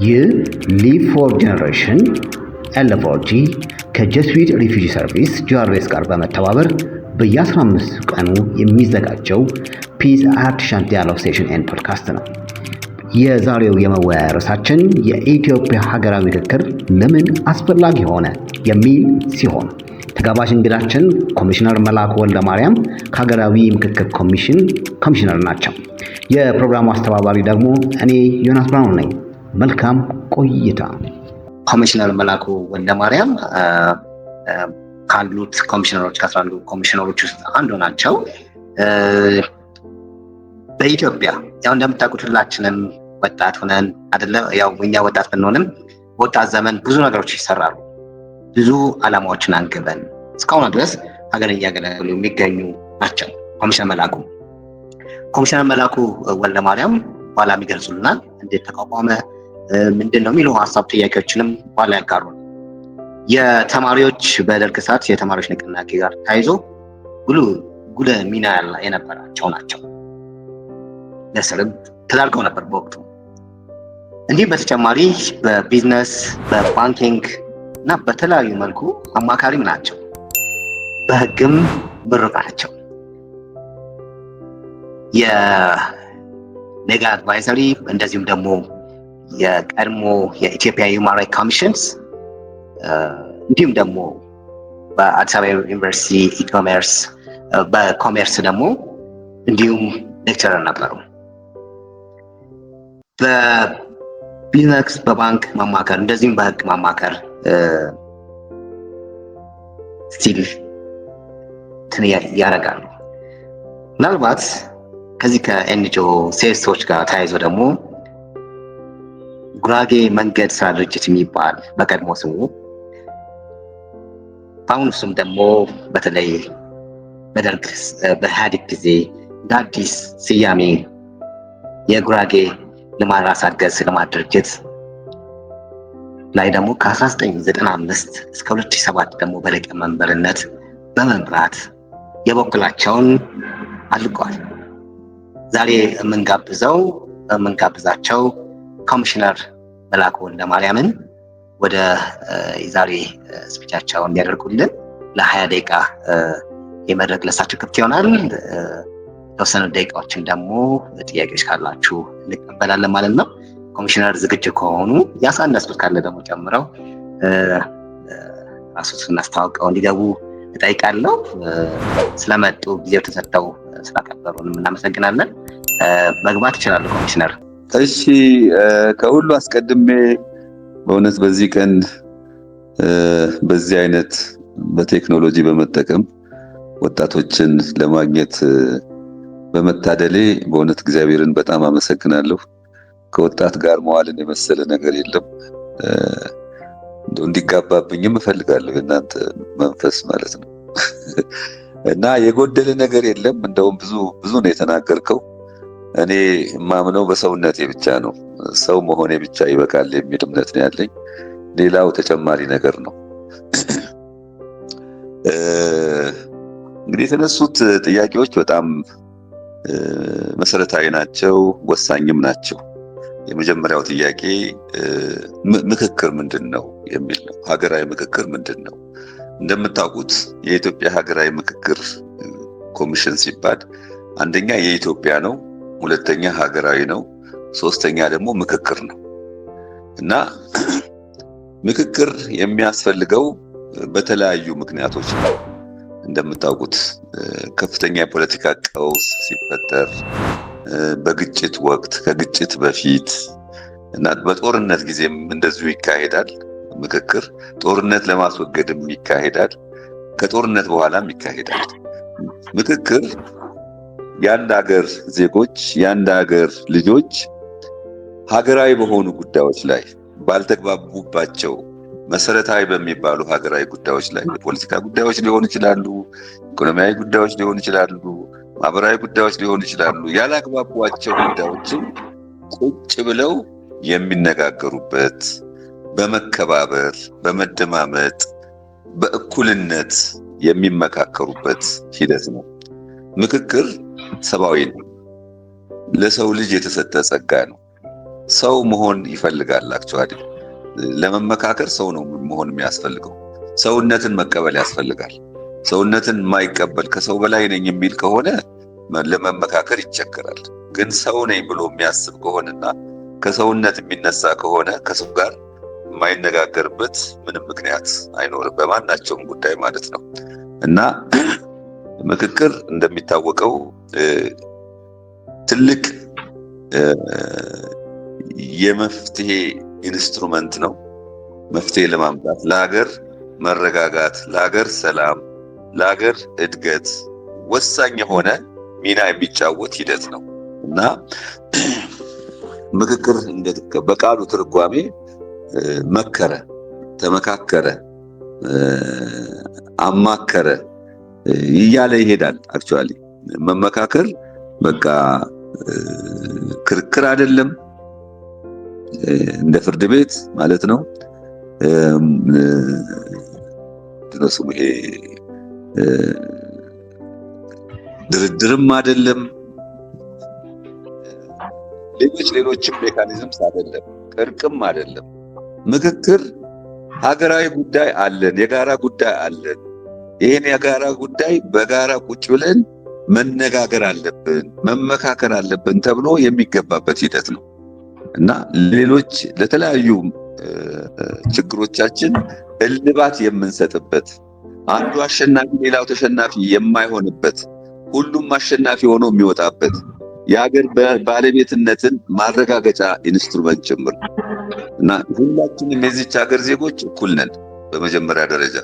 ይህ ሊቭ ፎር ጄኔሬሽን L4G ከጀስዊት ሪፊጂ ሰርቪስ ጂአርኤስ ጋር በመተባበር በየ15 ቀኑ የሚዘጋጀው ፒስ አርቲፊሻል ዲያሎግ ሴሽን ኤንድ ፖድካስት ነው። የዛሬው የመወያያ ርዕሳችን የኢትዮጵያ ሀገራዊ ምክክር ለምን አስፈላጊ ሆነ የሚል ሲሆን ተጋባዥ እንግዳችን ኮሚሽነር መላኩ ወልደማርያም ከሀገራዊ ምክክር ኮሚሽን ኮሚሽነር ናቸው። የፕሮግራሙ አስተባባሪ ደግሞ እኔ ዮናስ ብርሃኑ ነኝ። መልካም ቆይታ። ኮሚሽነር መላኩ ወልደማርያም ካሉት ኮሚሽነሮች ከ11 ኮሚሽነሮች ውስጥ አንዱ ናቸው። በኢትዮጵያ ያው እንደምታውቁት ሁላችንም ወጣት ሆነን አይደለ? ያው እኛ ወጣት ብንሆንም በወጣት ዘመን ብዙ ነገሮች ይሰራሉ። ብዙ ዓላማዎችን አንግበን እስካሁን ድረስ ሀገር እያገለገሉ የሚገኙ ናቸው። ኮሚሽነር መላኩ ወልደማርያም በኋላ ይገልጹልናል። እንዴት ተቋቋመ፣ ምንድን ነው የሚሉ ሀሳብ ጥያቄዎችንም በኋላ ያጋሩን። የተማሪዎች በደርግ ሰዓት የተማሪዎች ንቅናቄ ጋር ተያይዞ ጉልህ ሚና የነበራቸው ናቸው። ለስርም ተዳርገው ነበር በወቅቱ። እንዲህ በተጨማሪ በቢዝነስ በባንኪንግ እና በተለያዩ መልኩ አማካሪም ናቸው። በህግም ምሩቅ ናቸው። የሌጋል አድቫይዘሪ እንደዚሁም ደግሞ የቀድሞ የኢትዮጵያ ሁማን ራይትስ ኮሚሽንስ እንዲሁም ደግሞ በአዲስ አበባ ዩኒቨርሲቲ ኢኮሜርስ በኮሜርስ ደግሞ እንዲሁም ሌክቸረር ነበሩ። በቢዝነስ በባንክ ማማከር እንደዚሁም በህግ ማማከር ስቲል ያደርጋሉ። ምናልባት ከዚህ ከኤንጂኦ ሴልሶች ጋር ተያይዞ ደግሞ ጉራጌ መንገድ ስራ ድርጅት የሚባል በቀድሞ ስሙ በአሁኑ ስም ደግሞ በተለይ በደርግ በኢህአዴግ ጊዜ እንደ አዲስ ስያሜ የጉራጌ ልማት ራስ አገዝ ልማት ድርጅት ላይ ደግሞ ከ1995 እስከ 2007 ደግሞ በሊቀመንበርነት በመምራት የበኩላቸውን አድርገዋል። ዛሬ የምንጋብዛቸው ኮሚሽነር መላኩ ወልደማርያምን ወደ ዛሬ ስፒቻቸው እንዲያደርጉልን ለ20 ደቂቃ የመድረክ ለሳቸው ክፍት ይሆናል። የተወሰኑ ደቂቃዎችን ደግሞ ጥያቄዎች ካላችሁ እንቀበላለን ማለት ነው። ኮሚሽነር ዝግጁ ከሆኑ ያሳነሱት ካለ ደግሞ ጨምረው ራሱን እናስተዋውቀው እንዲገቡ እጠይቃለሁ። ስለመጡ ጊዜው ተሰጥተው ስላከበሩንም እናመሰግናለን። መግባት ይችላሉ ኮሚሽነር። እሺ፣ ከሁሉ አስቀድሜ በእውነት በዚህ ቀን በዚህ አይነት በቴክኖሎጂ በመጠቀም ወጣቶችን ለማግኘት በመታደሌ በእውነት እግዚአብሔርን በጣም አመሰግናለሁ። ከወጣት ጋር መዋልን የመሰለ ነገር የለም። እንዲጋባብኝም እፈልጋለሁ የእናንተ መንፈስ ማለት ነው። እና የጎደለ ነገር የለም። እንደውም ብዙ ነው የተናገርከው። እኔ የማምነው በሰውነቴ ብቻ ነው። ሰው መሆኔ ብቻ ይበቃል የሚል እምነት ነው ያለኝ። ሌላው ተጨማሪ ነገር ነው። እንግዲህ የተነሱት ጥያቄዎች በጣም መሰረታዊ ናቸው፣ ወሳኝም ናቸው። የመጀመሪያው ጥያቄ ምክክር ምንድን ነው የሚል ነው። ሀገራዊ ምክክር ምንድን ነው? እንደምታውቁት የኢትዮጵያ ሀገራዊ ምክክር ኮሚሽን ሲባል አንደኛ የኢትዮጵያ ነው፣ ሁለተኛ ሀገራዊ ነው፣ ሶስተኛ ደግሞ ምክክር ነው። እና ምክክር የሚያስፈልገው በተለያዩ ምክንያቶች ነው። እንደምታውቁት ከፍተኛ የፖለቲካ ቀውስ ሲፈጠር፣ በግጭት ወቅት፣ ከግጭት በፊት እና በጦርነት ጊዜም እንደዚሁ ይካሄዳል ምክክር። ጦርነት ለማስወገድም ይካሄዳል፣ ከጦርነት በኋላም ይካሄዳል። ምክክር የአንድ ሀገር ዜጎች የአንድ ሀገር ልጆች ሀገራዊ በሆኑ ጉዳዮች ላይ ባልተግባቡባቸው መሰረታዊ በሚባሉ ሀገራዊ ጉዳዮች ላይ የፖለቲካ ጉዳዮች ሊሆኑ ይችላሉ፣ ኢኮኖሚያዊ ጉዳዮች ሊሆኑ ይችላሉ፣ ማህበራዊ ጉዳዮች ሊሆኑ ይችላሉ። ያላግባቧቸው ጉዳዮችን ቁጭ ብለው የሚነጋገሩበት፣ በመከባበር በመደማመጥ በእኩልነት የሚመካከሩበት ሂደት ነው። ምክክር ሰብአዊ ነው፣ ለሰው ልጅ የተሰጠ ጸጋ ነው። ሰው መሆን ይፈልጋል። አክቹአሊ ለመመካከር ሰው ነው መሆን የሚያስፈልገው። ሰውነትን መቀበል ያስፈልጋል። ሰውነትን የማይቀበል ከሰው በላይ ነኝ የሚል ከሆነ ለመመካከር ይቸገራል። ግን ሰው ነኝ ብሎ የሚያስብ ከሆነና ከሰውነት የሚነሳ ከሆነ ከሰው ጋር የማይነጋገርበት ምንም ምክንያት አይኖርም፣ በማናቸውም ጉዳይ ማለት ነው። እና ምክክር እንደሚታወቀው ትልቅ የመፍትሄ ኢንስትሩመንት ነው። መፍትሄ ለማምጣት ለሀገር መረጋጋት፣ ለሀገር ሰላም፣ ለሀገር እድገት ወሳኝ የሆነ ሚና የሚጫወት ሂደት ነው እና ምክክር በቃሉ ትርጓሜ መከረ፣ ተመካከረ፣ አማከረ እያለ ይሄዳል። አክቹአሊ መመካከር በቃ ክርክር አይደለም፣ እንደ ፍርድ ቤት ማለት ነው። ድረሱም ይሄ ድርድርም አይደለም፣ ሌሎችም ሜካኒዝምስ አይደለም፣ እርቅም አይደለም። ምክክር ሀገራዊ ጉዳይ አለን፣ የጋራ ጉዳይ አለን። ይሄን የጋራ ጉዳይ በጋራ ቁጭ ብለን መነጋገር አለብን፣ መመካከር አለብን ተብሎ የሚገባበት ሂደት ነው እና ሌሎች ለተለያዩ ችግሮቻችን እልባት የምንሰጥበት፣ አንዱ አሸናፊ ሌላው ተሸናፊ የማይሆንበት፣ ሁሉም አሸናፊ ሆኖ የሚወጣበት የሀገር ባለቤትነትን ማረጋገጫ ኢንስትሩመንት ጭምር እና ሁላችንም የዚች ሀገር ዜጎች እኩል ነን። በመጀመሪያ ደረጃ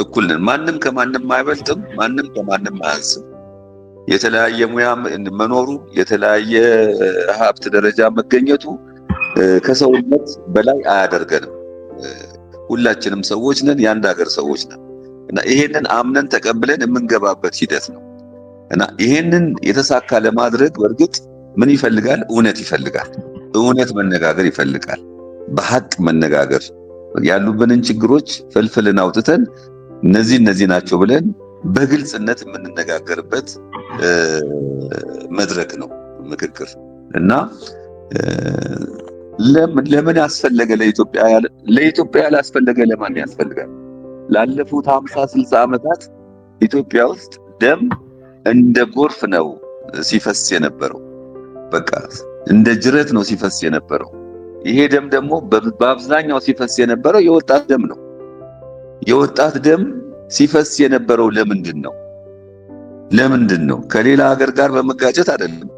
እኩል ነን። ማንም ከማንም አይበልጥም፣ ማንም ከማንም አያንስም። የተለያየ ሙያ መኖሩ፣ የተለያየ ሀብት ደረጃ መገኘቱ ከሰውነት በላይ አያደርገንም። ሁላችንም ሰዎች ነን፣ የአንድ ሀገር ሰዎች ነን እና ይሄንን አምነን ተቀብለን የምንገባበት ሂደት ነው እና ይሄንን የተሳካ ለማድረግ በእርግጥ ምን ይፈልጋል? እውነት ይፈልጋል። እውነት መነጋገር ይፈልጋል። በሐቅ መነጋገር፣ ያሉብንን ችግሮች ፈልፍልን አውጥተን እነዚህ ናቸው ብለን በግልጽነት የምንነጋገርበት መድረክ ነው ምክክር እና ለምን ያስፈለገ? ለኢትዮጵያ ያላስፈለገ ለማን ያስፈልጋል? ላለፉት 50-60 ዓመታት ኢትዮጵያ ውስጥ ደም እንደ ጎርፍ ነው ሲፈስ የነበረው። በቃ እንደ ጅረት ነው ሲፈስ የነበረው። ይሄ ደም ደግሞ በአብዛኛው ሲፈስ የነበረው የወጣት ደም ነው። የወጣት ደም ሲፈስ የነበረው ለምንድን ነው? ከሌላ ሀገር ጋር በመጋጨት አይደለም።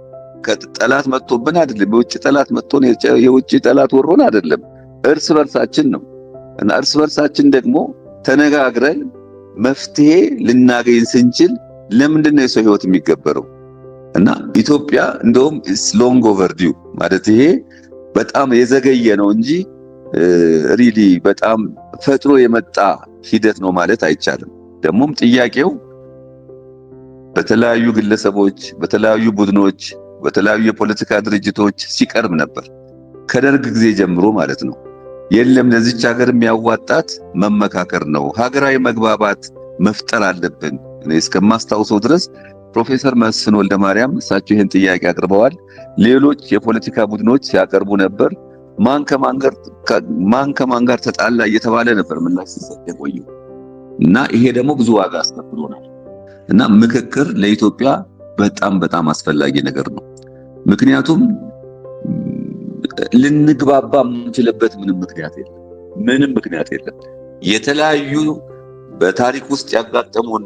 ከጠላት መጥቶብን አይደለም። የውጭ ጠላት መጥቶን የውጭ ጠላት ወሮን አይደለም። እርስ በርሳችን ነው እና እርስ በርሳችን ደግሞ ተነጋግረን መፍትሄ ልናገኝ ስንችል ለምንድን ነው የሰው ህይወት የሚገበረው? እና ኢትዮጵያ እንደውም ሎንግ ኦቨርዲው ማለት ይሄ በጣም የዘገየ ነው እንጂ ሪሊ በጣም ፈጥሮ የመጣ ሂደት ነው ማለት አይቻልም። ደግሞም ጥያቄው በተለያዩ ግለሰቦች፣ በተለያዩ ቡድኖች፣ በተለያዩ የፖለቲካ ድርጅቶች ሲቀርብ ነበር ከደርግ ጊዜ ጀምሮ ማለት ነው። የለም ለዚች ሀገር የሚያዋጣት መመካከር ነው፣ ሀገራዊ መግባባት መፍጠር አለብን። እኔ እስከማስታውሰው ድረስ ፕሮፌሰር መስፍን ወልደማርያም እሳቸው ይህን ጥያቄ አቅርበዋል። ሌሎች የፖለቲካ ቡድኖች ሲያቀርቡ ነበር። ማን ከማን ጋር ተጣላ እየተባለ ነበር ምላሽ ሲሰጥ የቆየው እና ይሄ ደግሞ ብዙ ዋጋ አስከፍሎናል እና ምክክር ለኢትዮጵያ በጣም አስፈላጊ ነገር ነው። ምክንያቱም ልንግባባ የምንችልበት ምንም ምክንያት የለም። የተለያዩ በታሪክ ውስጥ ያጋጠሙን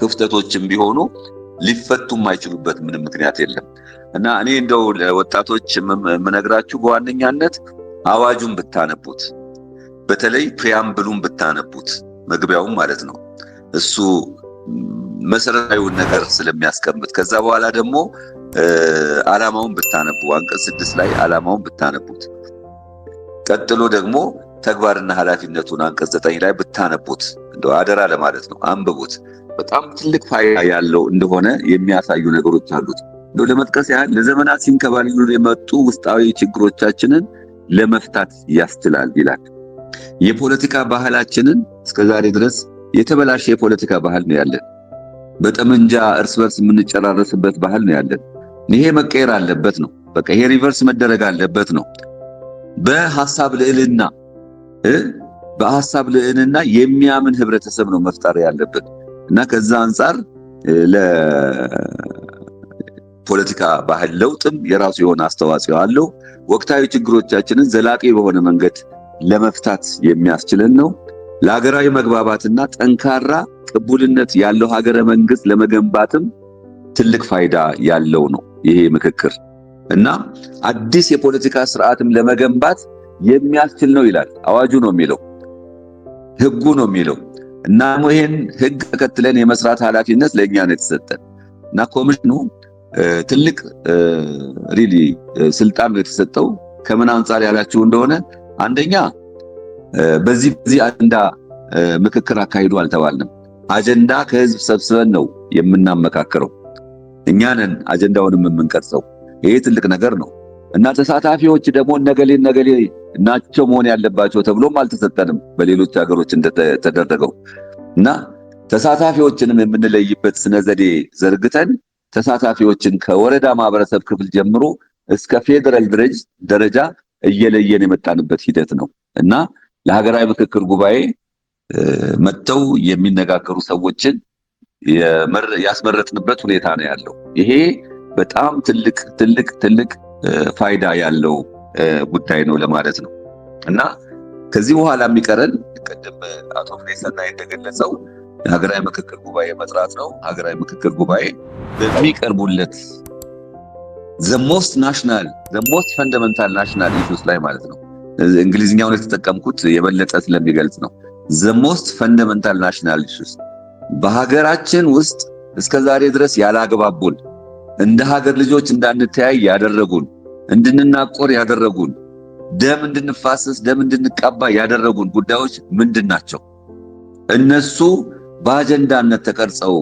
ክፍተቶችም ቢሆኑ ሊፈቱ የማይችሉበት ምንም ምክንያት የለም እና እኔ እንደው ለወጣቶች የምነግራችሁ በዋነኛነት አዋጁን ብታነቡት፣ በተለይ ፕሪያምብሉን ብታነቡት፣ መግቢያውን ማለት ነው። እሱ መሰረታዊውን ነገር ስለሚያስቀምጥ ከዛ በኋላ ደግሞ ዓላማውን ብታነቡ፣ አንቀጽ 6 ላይ ዓላማውን ብታነቡት፣ ቀጥሎ ደግሞ ተግባርና ኃላፊነቱን አንቀጽ 9 ላይ ብታነቡት፣ እንደው አደራ ለማለት ነው አንብቡት። በጣም ትልቅ ፋይዳ ያለው እንደሆነ የሚያሳዩ ነገሮች አሉት። እንደው ለመጥቀስ ያህል ለዘመናት ሲንከባለሉ የመጡ ውስጣዊ ችግሮቻችንን ለመፍታት ያስችላል ይላል። የፖለቲካ ባህላችንን እስከዛሬ ድረስ የተበላሸ የፖለቲካ ባህል ነው ያለን። በጠመንጃ እርስ በርስ የምንጨራረስበት ባህል ነው ያለን። ይሄ መቀየር አለበት ነው። በቃ ይሄ ሪቨርስ መደረግ አለበት ነው። በሐሳብ ልዕልና የሚያምን ህብረተሰብ ነው መፍጠር ያለበት እና ከዛ አንፃር ለፖለቲካ ባህል ለውጥም የራሱ የሆነ አስተዋጽኦ አለው። ወቅታዊ ችግሮቻችንን ዘላቂ በሆነ መንገድ ለመፍታት የሚያስችለን ነው። ለሀገራዊ መግባባትና ጠንካራ ቅቡልነት ያለው ሀገረ መንግስት ለመገንባትም ትልቅ ፋይዳ ያለው ነው ይሄ ምክክር እና አዲስ የፖለቲካ ስርዓትም ለመገንባት የሚያስችል ነው ይላል አዋጁ ነው የሚለው፣ ህጉ ነው የሚለው እና ይሄን ህግ ተከትለን የመስራት ኃላፊነት ለኛ ነው የተሰጠን እና ኮሚሽኑ ትልቅ ሪሊ ስልጣን ነው የተሰጠው። ከምን አንፃር ያላችሁ እንደሆነ አንደኛ በዚህ አጀንዳ ምክክር አካሂዱ አልተባልንም። አጀንዳ ከህዝብ ሰብስበን ነው የምናመካክረው፣ እኛ ነን አጀንዳውንም የምንቀርጸው። ይሄ ትልቅ ነገር ነው እና ተሳታፊዎች ደግሞ ነገሌ ናቸው መሆን ያለባቸው ተብሎም አልተሰጠንም በሌሎች ሀገሮች እንደተደረገው እና ተሳታፊዎችንም የምንለይበት ስነ ዘዴ ዘርግተን ተሳታፊዎችን ከወረዳ ማህበረሰብ ክፍል ጀምሮ እስከ ፌደራል ደረጃ እየለየን የመጣንበት ሂደት ነው እና ለሀገራዊ ምክክር ጉባኤ መጥተው የሚነጋገሩ ሰዎችን ያስመረጥንበት ሁኔታ ነው ያለው። ይሄ በጣም ትልቅ ፋይዳ ያለው ጉዳይ ነው ለማለት ነው እና ከዚህ በኋላ የሚቀረን ቅድም አቶ ፍሬሰና እንደገለጸው ሀገራዊ ምክክር ጉባኤ መጥራት ነው። ሀገራዊ ምክክር ጉባኤ በሚቀርቡለት the most fundamental national issues ላይ ማለት ነው። እንግሊዝኛውን የተጠቀምኩት የበለጠ ስለሚገልጽ ነው። the most fundamental national issues በሀገራችን ውስጥ እስከዛሬ ድረስ ያላግባቡን፣ እንደ ሀገር ልጆች እንዳንተያይ ያደረጉን፣ እንድንናቆር ያደረጉን፣ ደም እንድንፋሰስ ደም እንድንቀባ ያደረጉን ጉዳዮች ምንድን ናቸው? እነሱ በአጀንዳነት ተቀርጸው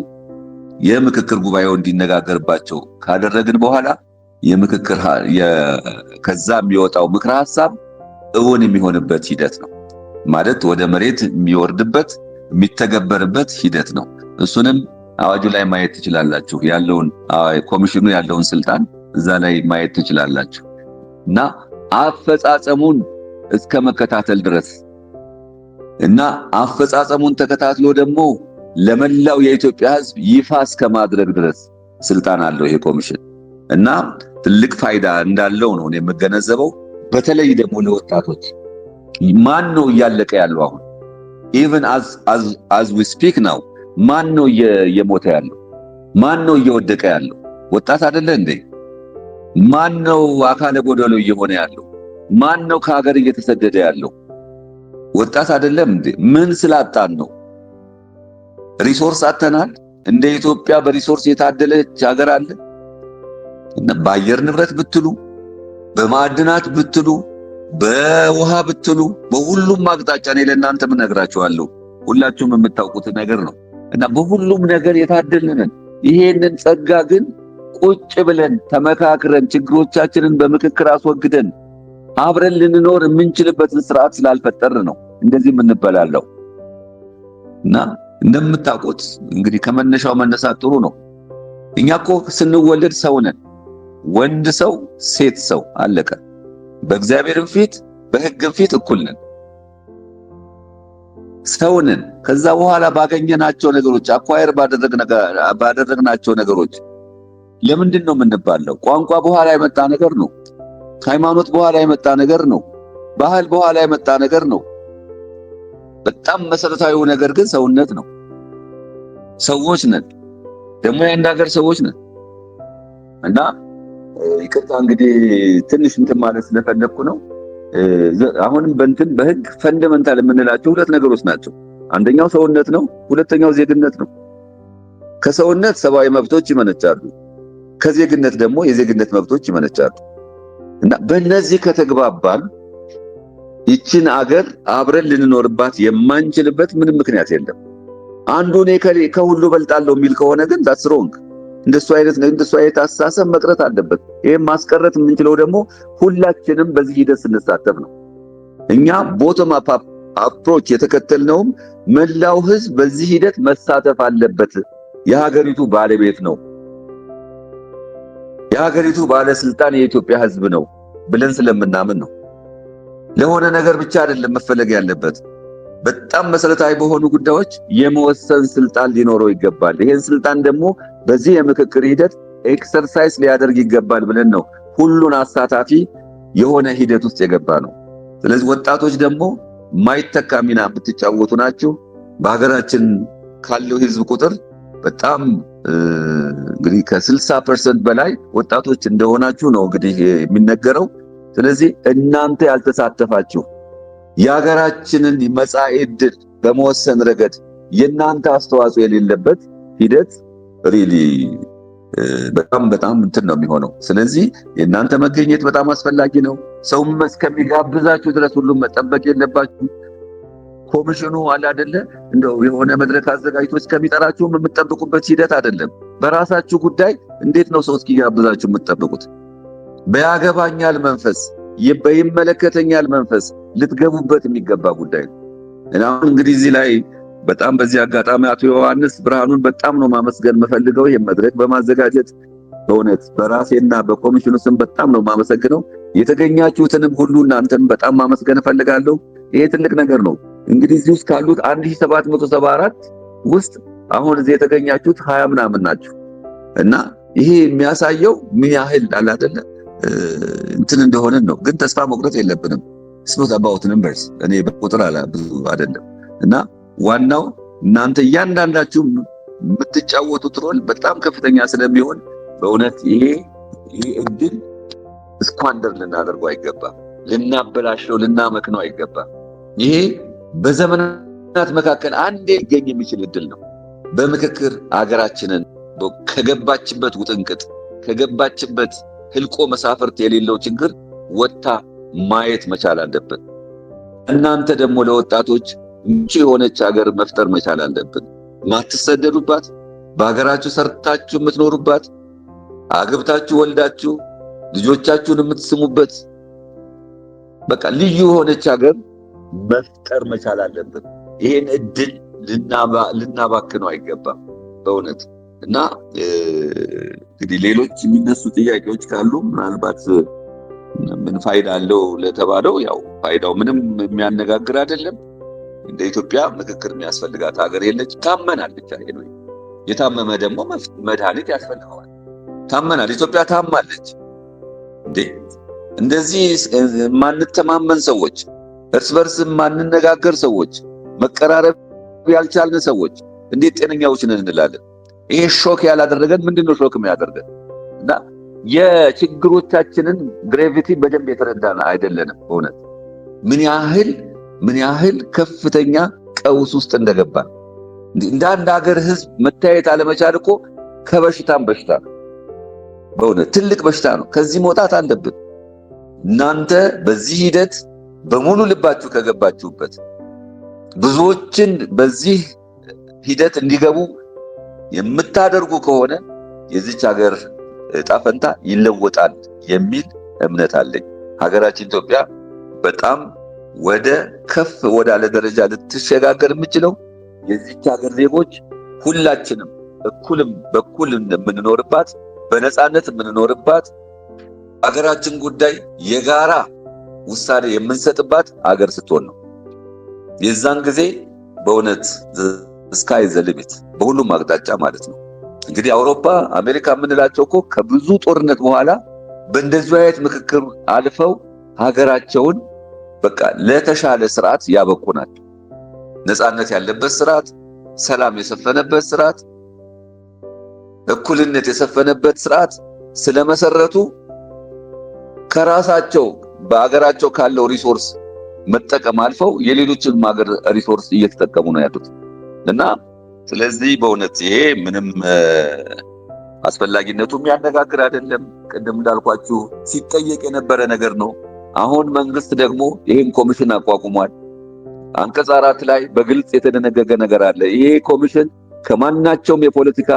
የምክክር ጉባኤው እንዲነጋገርባቸው ካደረግን በኋላ የምክክር ከዛ የሚወጣው ምክረ ሐሳብ እውን የሚሆንበት ሂደት ነው ማለት ወደ መሬት የሚወርድበት የሚተገበርበት ሂደት ነው። እሱንም አዋጁ ላይ ማየት ትችላላችሁ። ያለውን ኮሚሽኑ ያለውን ስልጣን እዛ ላይ ማየት ትችላላችሁ እና አፈጻጸሙን እስከ መከታተል ድረስ እና አፈጻጸሙን ተከታትሎ ደግሞ ለመላው የኢትዮጵያ ሕዝብ ይፋ እስከ ማድረግ ድረስ ስልጣን አለው ይሄ ኮሚሽን እና ትልቅ ፋይዳ እንዳለው ነው የምገነዘበው። በተለይ ደግሞ ለወጣቶች ማን ነው እያለቀ ያለው? አሁን even as we speak now ማን ነው እየሞተ ያለው? ማን ነው እየወደቀ ያለው? ወጣት አይደለ እንዴ? ማን ነው አካለ ጎደሎ እየሆነ ያለው? ማን ነው ከሀገር እየተሰደደ ያለው? ወጣት አይደለም እንዴ? ምን ስላጣን ነው? ሪሶርስ አተናል። እንደ ኢትዮጵያ በሪሶርስ የታደለች ሀገር አለ? በአየር ንብረት ብትሉ፣ በማዕድናት ብትሉ፣ በውሃ ብትሉ፣ በሁሉም አቅጣጫ እኔ ለእናንተ ምን ነግራችኋለሁ፣ ሁላችሁም የምታውቁት ነገር ነው እና በሁሉም ነገር የታደልንን ይሄንን ጸጋ ግን ቁጭ ብለን ተመካክረን ችግሮቻችንን በምክክር አስወግደን አብረን ልንኖር የምንችልበትን ስርዓት ስላልፈጠር ነው እንደዚህ የምንበላለው እና እንደምታውቁት እንግዲህ ከመነሻው መነሳት ጥሩ ነው። እኛ እኮ ስንወለድ ሰው ነን፣ ወንድ ሰው ሴት ሰው አለቀ። በእግዚአብሔርም ፊት በሕግም ፊት እኩል ነን፣ ሰው ነን። ከዛ በኋላ ባገኘናቸው ነገሮች አኳየር ባደረግናቸው ነገሮች ለምንድን ነው የምንባለው? ቋንቋ በኋላ የመጣ ነገር ነው። ሃይማኖት በኋላ የመጣ ነገር ነው። ባህል በኋላ የመጣ ነገር ነው። በጣም መሰረታዊው ነገር ግን ሰውነት ነው። ሰዎች ነን፣ ደግሞ የአንድ ሀገር ሰዎች ነን እና ይቅርታ እንግዲህ ትንሽ እንትን ማለት ስለፈለኩ ነው። አሁንም በህግ ፈንዳመንታል የምንላቸው ሁለት ነገሮች ናቸው። አንደኛው ሰውነት ነው፣ ሁለተኛው ዜግነት ነው። ከሰውነት ሰብአዊ መብቶች ይመነጫሉ፣ ከዜግነት ደግሞ የዜግነት መብቶች ይመነጫሉ እና በእነዚህ ከተግባባን ይችን አገር አብረን ልንኖርባት የማንችልበት ምንም ምክንያት የለም። አንዱ እኔ ከሁሉ በልጣለሁ የሚል ከሆነ ግን that's wrong። እንደሱ አይነት አስተሳሰብ መቅረት አለበት። ይሄን ማስቀረት የምንችለው ደግሞ ሁላችንም በዚህ ሂደት ስንሳተፍ ነው። እኛ ቦቶም አፕ አፕሮች የተከተልነውም መላው ህዝብ በዚህ ሂደት መሳተፍ አለበት። የሀገሪቱ ባለቤት ነው። የሀገሪቱ ባለስልጣን የኢትዮጵያ ሕዝብ ነው ብለን ስለምናምን ነው። ለሆነ ነገር ብቻ አይደለም መፈለግ ያለበት። በጣም መሰረታዊ በሆኑ ጉዳዮች የመወሰን ስልጣን ሊኖረው ይገባል። ይሄን ስልጣን ደግሞ በዚህ የምክክር ሂደት ኤክሰርሳይዝ ሊያደርግ ይገባል ብለን ነው ሁሉን አሳታፊ የሆነ ሂደት ውስጥ የገባ ነው። ስለዚህ ወጣቶች ደግሞ ማይተካ ሚና የምትጫወቱ ናችሁ። በሀገራችን ካለው ህዝብ ቁጥር በጣም እንግዲህ ከ60% በላይ ወጣቶች እንደሆናችሁ ነው እንግዲህ የሚነገረው። ስለዚህ እናንተ ያልተሳተፋችሁ የሀገራችንን መጻኢ ዕድል በመወሰን ረገድ የእናንተ አስተዋጽኦ የሌለበት ሂደት ሪሊ በጣም እንትን ነው የሚሆነው። ስለዚህ የእናንተ መገኘት በጣም አስፈላጊ ነው። ሰውም እስከሚጋብዛችሁ ድረስ ሁሉም መጠበቅ የለባችሁ። ኮሚሽኑ አለ አይደለ እንደው የሆነ መድረክ አዘጋጅቶ እስከሚጠራችሁ የምትጠብቁበት ሂደት አይደለም። በራሳችሁ ጉዳይ እንዴት ነው ሰው እስኪጋብዛችሁ የምትጠብቁት? በያገባኛል መንፈስ በይመለከተኛል መንፈስ ልትገቡበት የሚገባ ጉዳይ ነው። እና አሁን እንግዲህ እዚህ ላይ በጣም በዚህ አጋጣሚ አቶ ዮሐንስ ብርሃኑን በጣም ነው ማመስገን የምፈልገው። ይሄን መድረክ በማዘጋጀት በእውነት በራሴና በኮሚሽኑ ስም በጣም ነው ማመሰግነው። የተገኛችሁትንም ሁሉ እናንተን በጣም ማመስገን እፈልጋለሁ። ይሄ ትልቅ ነገር ነው። እንግዲህ እዚህ ውስጥ ካሉት 1774 ውስጥ አሁን እዚህ የተገኛችሁት 20 ምናምን ናችሁ እና ይሄ የሚያሳየው ምን ያህል አለ አይደለ እንትን እንደሆነ ነው። ግን ተስፋ መቁረጥ የለብንም። ስኖት አባውት ነምበርስ እኔ በቁጥር ብዙ አይደለም እና ዋናው እናንተ እያንዳንዳችሁ የምትጫወቱት ሮል በጣም ከፍተኛ ስለሚሆን በእውነት ይሄ እድል ስኳንደር ልናደርገው አይገባም። ልናበላሸው ልናመክነው አይገባም። ይሄ በዘመናት መካከል አንዴ ሊገኝ የሚችል እድል ነው። በምክክር አገራችንን ከገባችበት ውጥንቅጥ ከገባችበት ህልቆ መሳፍርት የሌለው ችግር ወጥታ ማየት መቻል አለብን። እናንተ ደግሞ ለወጣቶች ምቹ የሆነች ሀገር መፍጠር መቻል አለብን። ማትሰደዱባት፣ በሀገራችሁ ሰርታችሁ የምትኖሩባት፣ አግብታችሁ ወልዳችሁ ልጆቻችሁን የምትስሙበት በቃ ልዩ የሆነች ሀገር መፍጠር መቻል አለብን። ይሄን እድል ልናባክነው አይገባም በእውነት እና እንግዲህ ሌሎች የሚነሱ ጥያቄዎች ካሉ ምናልባት ምን ፋይዳ አለው ለተባለው ያው ፋይዳው ምንም የሚያነጋግር አይደለም። እንደ ኢትዮጵያ ምክክር የሚያስፈልጋት ሀገር የለች። ታመናል ብቻ ይሄ ነው። የታመመ ደግሞ መድኃኒት ያስፈልገዋል። ታመናል። ኢትዮጵያ ታማለች። እንደዚህ ማንተማመን ሰዎች፣ እርስ በርስ ማንነጋገር ሰዎች፣ መቀራረብ ያልቻልን ሰዎች እንዴት ጤነኛዎች ነን እንላለን? ይሄ ሾክ ያላደረገን ምንድነው ሾክ የሚያደርገን? እና የችግሮቻችንን ግሬቪቲ በደንብ የተረዳን አይደለንም። በእውነት ምን ያህል ከፍተኛ ቀውስ ውስጥ እንደገባን እንደ አንድ ሀገር ህዝብ መታየት አለመቻል እኮ ከበሽታም በሽታ ነው። በእውነት ትልቅ በሽታ ነው። ከዚህ መውጣት አለብን። እናንተ በዚህ ሂደት በሙሉ ልባችሁ ከገባችሁበት ብዙዎችን በዚህ ሂደት እንዲገቡ የምታደርጉ ከሆነ የዚች ሀገር ዕጣ ፈንታ ይለወጣል የሚል እምነት አለኝ። ሀገራችን ኢትዮጵያ በጣም ወደ ከፍ ወዳለ ደረጃ ልትሸጋገር የምችለው የዚች ሀገር ዜጎች ሁላችንም በኩል የምንኖርባት በነፃነት የምንኖርባት ሀገራችን ጉዳይ የጋራ ውሳኔ የምንሰጥባት ሀገር ስትሆን ነው። የዛን ጊዜ በእውነት ስካይ ዘ ሊሚት በሁሉም አቅጣጫ ማለት ነው። እንግዲህ አውሮፓ፣ አሜሪካ የምንላቸው እኮ ከብዙ ጦርነት በኋላ በእንደዚህ አይነት ምክክር አልፈው ሀገራቸውን በቃ ለተሻለ ስርዓት ያበቁ ናቸው። ነፃነት ያለበት ስርዓት፣ ሰላም የሰፈነበት ስርዓት፣ እኩልነት የሰፈነበት ስርዓት ስለመሰረቱ ከራሳቸው በአገራቸው ካለው ሪሶርስ መጠቀም አልፈው የሌሎችን ሀገር ሪሶርስ እየተጠቀሙ ነው ያሉት እና ስለዚህ በእውነት ይሄ ምንም አስፈላጊነቱ የሚያነጋግር አይደለም። ቅድም እንዳልኳችሁ ሲጠየቅ የነበረ ነገር ነው። አሁን መንግስት ደግሞ ይሄን ኮሚሽን አቋቁሟል። አንቀጽ 4 ላይ በግልጽ የተደነገገ ነገር አለ። ይሄ ኮሚሽን ከማናቸውም የፖለቲካ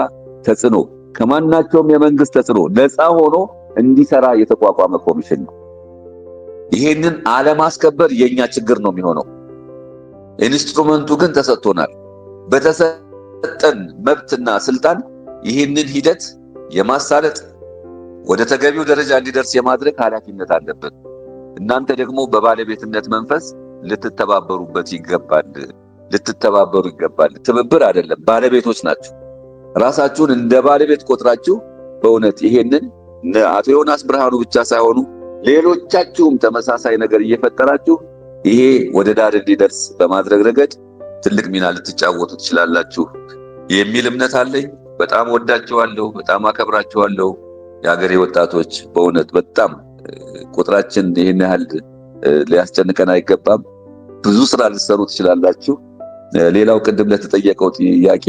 ተጽዕኖ ከማናቸውም የመንግስት ተጽዕኖ ነፃ ሆኖ እንዲሰራ የተቋቋመ ኮሚሽን ነው። ይሄንን አለማስከበር የኛ ችግር ነው የሚሆነው። ኢንስትሩመንቱ ግን ተሰጥቶናል። በተሰጠን መብትና ስልጣን ይህንን ሂደት የማሳለጥ ወደ ተገቢው ደረጃ እንዲደርስ የማድረግ ኃላፊነት አለበት። እናንተ ደግሞ በባለቤትነት መንፈስ ልትተባበሩበት ይገባል። ትብብር አይደለም፣ ባለቤቶች ናችሁ። ራሳችሁን እንደ ባለቤት ቆጥራችሁ በእውነት ይሄንን አቶ ዮናስ ብርሃኑ ብቻ ሳይሆኑ ሌሎቻችሁም ተመሳሳይ ነገር እየፈጠራችሁ ይሄ ወደ ዳር እንዲደርስ በማድረግ ረገድ ትልቅ ሚና ልትጫወቱ ትችላላችሁ የሚል እምነት አለኝ። በጣም ወዳችኋለሁ፣ በጣም አከብራችኋለሁ። የሀገሬ ወጣቶች በእውነት በጣም ቁጥራችን ይሄን ያህል ሊያስጨንቀን አይገባም። ብዙ ስራ ልትሰሩ ትችላላችሁ። ሌላው ቅድም ለተጠየቀው ጥያቄ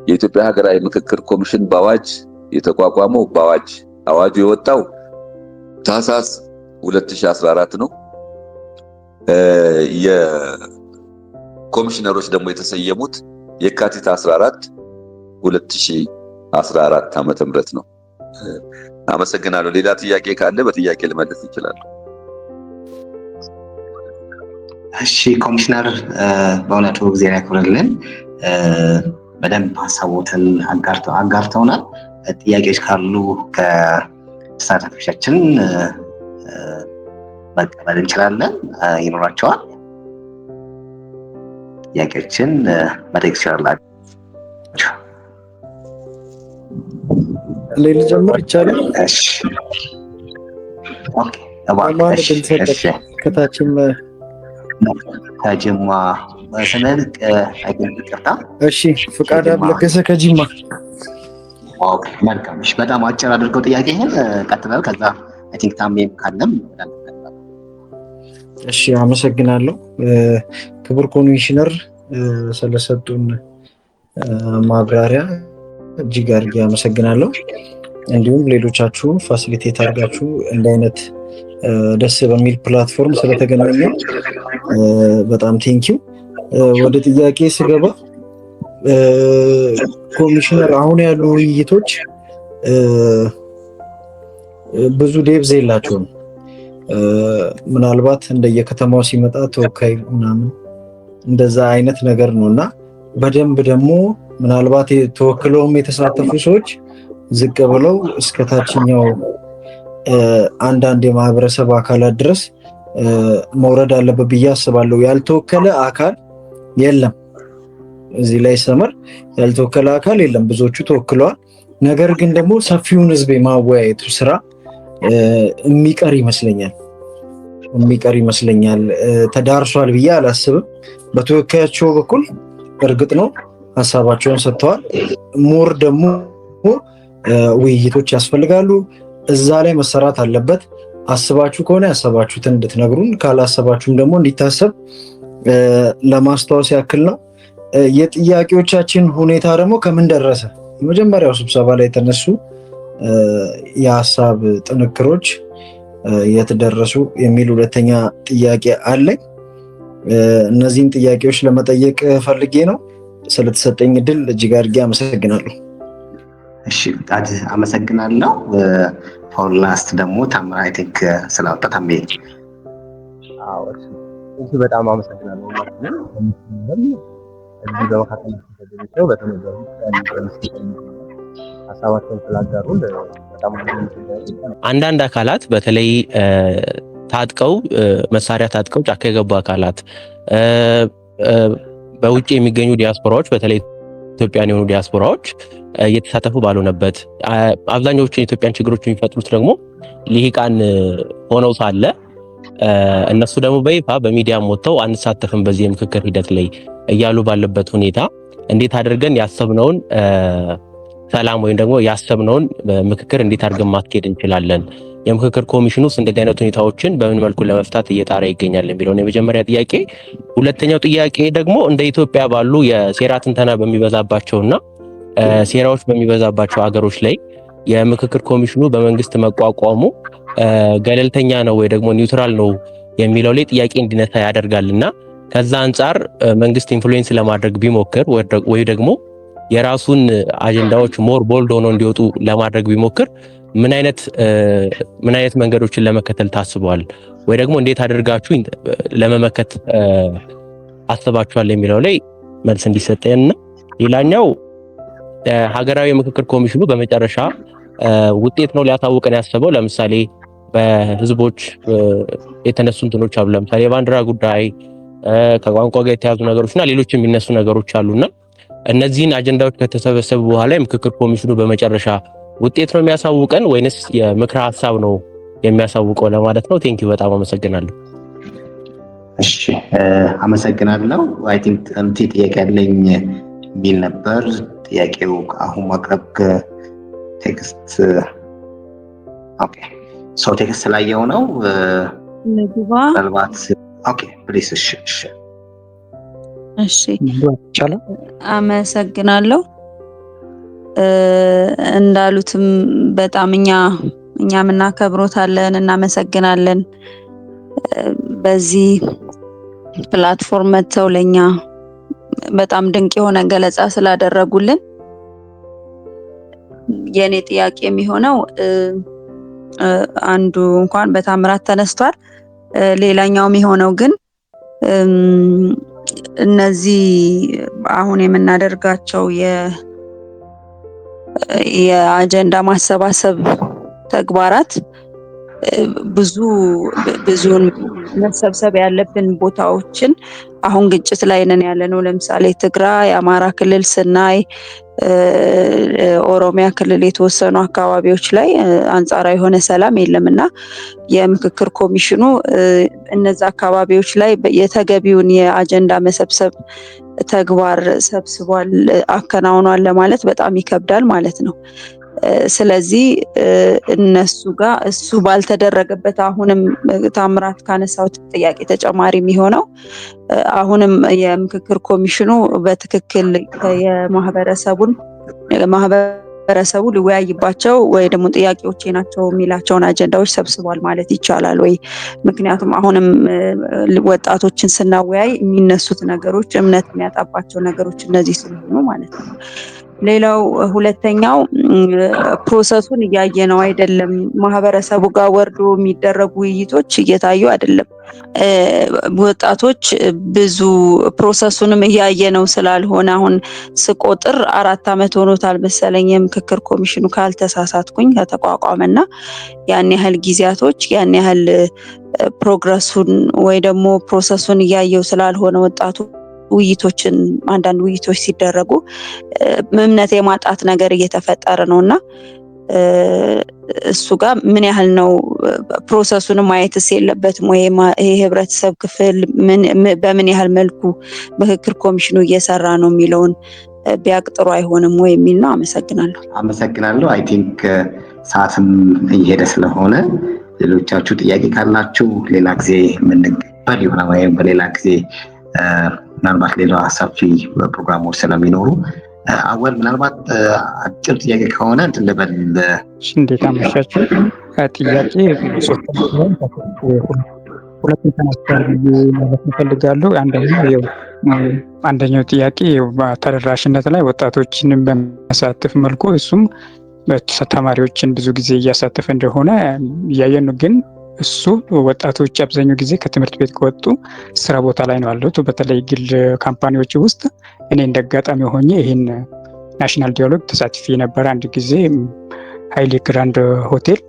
የኢትዮጵያ ሀገራዊ ምክክር ኮሚሽን በአዋጅ የተቋቋመው አዋጁ የወጣው ታህሳስ 2014 ነው። የኮሚሽነሮች ደግሞ የተሰየሙት የካቲት 14 2014 ዓመተ ምህረት ነው። አመሰግናለሁ። ሌላ ጥያቄ ካለ በጥያቄ ልመልስ ይችላል። እሺ ኮሚሽነር በእውነቱ ጊዜ ያክብርልን። በደንብ ሀሳቦትን አጋርተውናል። ጥያቄዎች ካሉ ከተሳታፊዎቻችን መቀበል እንችላለን። ይኖራቸዋል። ጥያቄዎችን መጠየቅ ትችላላችሁ። ሌላ ጀምር ይቻላል? እሺ ኦኬ። ከታችም ከጅማ ስንልቅ ይቅርታ። እሺ ፍቃድ ለገሰ ከጅማ። ኦኬ መልካም። እሺ በጣም አጭር አድርገው ጥያቄህን ቀጥለው ከዛ አይ ቲንክ ታሜም ካለም። እሺ አመሰግናለሁ ክቡር ኮሚሽነር ስለሰጡን ማብራሪያ እጅግ አድርጌ አመሰግናለሁ። እንዲሁም ሌሎቻችሁ ፋሲሊቴት አድርጋችሁ እንደ አይነት ደስ በሚል ፕላትፎርም ስለተገናኘን በጣም ቴንኪው። ወደ ጥያቄ ስገባ ኮሚሽነር አሁን ያሉ ውይይቶች ብዙ ዴብዝ የላቸውም። ምናልባት እንደየከተማው ሲመጣ ተወካይ ምናምን እንደዛ አይነት ነገር ነውና በደንብ ደግሞ ምናልባት ተወክለውም የተሳተፉ ሰዎች ዝቅ ብለው እስከ ታችኛው አንዳንድ የማህበረሰብ አካላት ድረስ መውረድ አለበት ብዬ አስባለሁ። ያልተወከለ አካል የለም እዚህ ላይ ሰመር ያልተወከለ አካል የለም። ብዙዎቹ ተወክለዋል። ነገር ግን ደግሞ ሰፊውን ህዝብ የማወያየቱ ስራ የሚቀር ይመስለኛል። ተዳርሷል ብዬ አላስብም። በተወካያቸው በኩል እርግጥ ነው ሀሳባቸውን ሰጥተዋል። ሞር ደግሞ ውይይቶች ያስፈልጋሉ። እዛ ላይ መሰራት አለበት። አስባችሁ ከሆነ ያሰባችሁትን እንድትነግሩን፣ ካላሰባችሁም ደግሞ እንዲታሰብ ለማስታወስ ያክል ነው። የጥያቄዎቻችን ሁኔታ ደግሞ ከምን ደረሰ? የመጀመሪያው ስብሰባ ላይ የተነሱ የሀሳብ ጥንክሮች የተደረሱ የሚል ሁለተኛ ጥያቄ አለኝ። እነዚህን ጥያቄዎች ለመጠየቅ ፈልጌ ነው። ስለተሰጠኝ እድል እጅግ አድርጌ አመሰግናለሁ። እሺ ፍቃድ አመሰግናለሁ። ፎር ላስት ደግሞ ታምራ አይ ቲንክ ስላወጣ ታሜ። እሺ በጣም አመሰግናለሁ። እዚህ በመካከል ተገኝተው በተነገሩ ሀሳባቸውን ስላጋሩ በጣም አንዳንድ አካላት በተለይ ታጥቀው መሳሪያ ታጥቀው ጫካ የገቡ አካላት በውጭ የሚገኙ ዲያስፖራዎች በተለይ ኢትዮጵያን የሆኑ ዲያስፖራዎች እየተሳተፉ ባልሆነበት አብዛኞቹ የኢትዮጵያን ችግሮች የሚፈጥሩት ደግሞ ልሂቃን ሆነው ሳለ እነሱ ደግሞ በይፋ በሚዲያም ወጥተው አንሳተፍም በዚህ የምክክር ሂደት ላይ እያሉ ባለበት ሁኔታ እንዴት አድርገን ያሰብነውን ሰላም ወይም ደግሞ ያሰብነውን ምክክር እንዴት አድርገን ማስኬድ እንችላለን? የምክክር ኮሚሽኑ ውስጥ እንደዚህ አይነት ሁኔታዎችን በምን መልኩ ለመፍታት እየጣረ ይገኛል የሚለውን የመጀመሪያ ጥያቄ። ሁለተኛው ጥያቄ ደግሞ እንደ ኢትዮጵያ ባሉ የሴራ ትንተና በሚበዛባቸውና ሴራዎች በሚበዛባቸው ሀገሮች ላይ የምክክር ኮሚሽኑ በመንግስት መቋቋሙ ገለልተኛ ነው ወይ ደግሞ ኒውትራል ነው የሚለው ላይ ጥያቄ እንዲነሳ ያደርጋልና ከዛ አንጻር መንግስት ኢንፍሉዌንስ ለማድረግ ቢሞክር ወይ ደግሞ የራሱን አጀንዳዎች ሞር ቦልድ ሆኖ እንዲወጡ ለማድረግ ቢሞክር ምን አይነት መንገዶችን ለመከተል ታስበዋል ወይ ደግሞ እንዴት አድርጋችሁ ለመመከት አስባችኋል የሚለው ላይ መልስ እንዲሰጠንና ሌላኛው ሀገራዊ ምክክር ኮሚሽኑ በመጨረሻ ውጤት ነው ሊያሳውቀን ያሰበው። ለምሳሌ በህዝቦች የተነሱ እንትኖች አሉ። ለምሳሌ የባንዲራ ጉዳይ፣ ከቋንቋ ጋር የተያዙ ነገሮችና ሌሎች የሚነሱ ነገሮች አሉና እነዚህን አጀንዳዎች ከተሰበሰቡ በኋላ የምክክር ኮሚሽኑ በመጨረሻ ውጤት ነው የሚያሳውቀን ወይንስ የምክር ሀሳብ ነው የሚያሳውቀው ለማለት ነው። ቴንኪው በጣም አመሰግናለሁ። እሺ አመሰግናለሁ። አይ ቲንክ ጥያቄ ያለኝ የሚል ነበር። ጥያቄው አሁን ማቅረብ ቴክስት ኦኬ ሶ ቴክስት ስላየው ነው ንግባ ምናልባት ኦኬ ፕሊስ እሺ አመሰግናለሁ። እንዳሉትም በጣም እኛም እናከብሮታለን፣ እናመሰግናለን። በዚህ ፕላትፎርም መተው ለኛ በጣም ድንቅ የሆነ ገለጻ ስላደረጉልን የኔ ጥያቄ የሚሆነው አንዱ እንኳን በታምራት ተነስቷል። ሌላኛው የሚሆነው ግን እነዚህ አሁን የምናደርጋቸው የአጀንዳ ማሰባሰብ ተግባራት ብዙን መሰብሰብ ያለብን ቦታዎችን አሁን ግጭት ላይ ነን ያለነው። ለምሳሌ ትግራይ፣ አማራ ክልል ስናይ፣ ኦሮሚያ ክልል የተወሰኑ አካባቢዎች ላይ አንጻራዊ የሆነ ሰላም የለምና የምክክር ኮሚሽኑ እነዛ አካባቢዎች ላይ የተገቢውን የአጀንዳ መሰብሰብ ተግባር ሰብስቧል፣ አከናውኗል ለማለት በጣም ይከብዳል ማለት ነው። ስለዚህ እነሱ ጋር እሱ ባልተደረገበት አሁንም ታምራት ካነሳው ጥያቄ ተጨማሪ የሚሆነው አሁንም የምክክር ኮሚሽኑ በትክክል ማህበረሰቡ ሊወያይባቸው ወይ ደግሞ ጥያቄዎቼ ናቸው የሚላቸውን አጀንዳዎች ሰብስቧል ማለት ይቻላል ወይ? ምክንያቱም አሁንም ወጣቶችን ስናወያይ የሚነሱት ነገሮች እምነት የሚያጣባቸው ነገሮች እነዚህ ስለሆኑ ማለት ነው። ሌላው ሁለተኛው ፕሮሰሱን እያየነው አይደለም። ማህበረሰቡ ጋር ወርዶ የሚደረጉ ውይይቶች እየታዩ አይደለም። ወጣቶች ብዙ ፕሮሰሱንም እያየነው ስላልሆነ አሁን ስቆጥር 4 ዓመት ሆኖታል መሰለኝ የምክክር ኮሚሽኑ ካልተሳሳትኩኝ ከተቋቋመና ያን ያህል ጊዜያቶች ያን ያህል ፕሮግረሱን ወይ ደግሞ ፕሮሰሱን እያየው ስላልሆነ ወጣቱ አንዳንድ ውይይቶች ሲደረጉ እምነት የማጣት ነገር እየተፈጠረ ነውና እሱ ጋር ምን ያህል ነው ፕሮሰሱን ማየትስ የለበትም ወይ? ይሄ ህብረተሰብ ክፍል በምን ያህል መልኩ ምክክር ኮሚሽኑ እየሰራ ነው የሚለውን ቢያቅጥሩ አይሆንም ወይ የሚል ነው። አመሰግናለሁ። አይ ቲንክ ሰዓትም እየሄደ ስለሆነ ሌሎቻችሁ ጥያቄ ካላችሁ ሌላ ጊዜ የምንቀበል ይሆናል ወይም በሌላ ጊዜ ምናልባት ሌላ ሰፊ ፕሮግራሞች ስለሚኖሩ አወል ምናልባት አጭር ጥያቄ ከሆነ ልበል። እንዴት አመሻችሁ? ጥያቄ ሁለት ተነስተን ማለት እፈልጋለሁ። አንደኛው ጥያቄ በተደራሽነት ላይ ወጣቶችን በሚያሳትፍ መልኩ እሱም ተማሪዎችን ብዙ ጊዜ እያሳተፈ እንደሆነ እያየን ነው። ግን እሱ ወጣቶች አብዛኛው ጊዜ ከትምህርት ቤት ከወጡ ስራ ቦታ ላይ ነው ያሉት። በተለይ ግል ካምፓኒዎች ውስጥ እኔ እንደጋጣሚ ሆኜ ይህን ናሽናል ዲያሎግ ተሳትፌ ነበር አንድ ጊዜ ሀይሌ ግራንድ ሆቴል።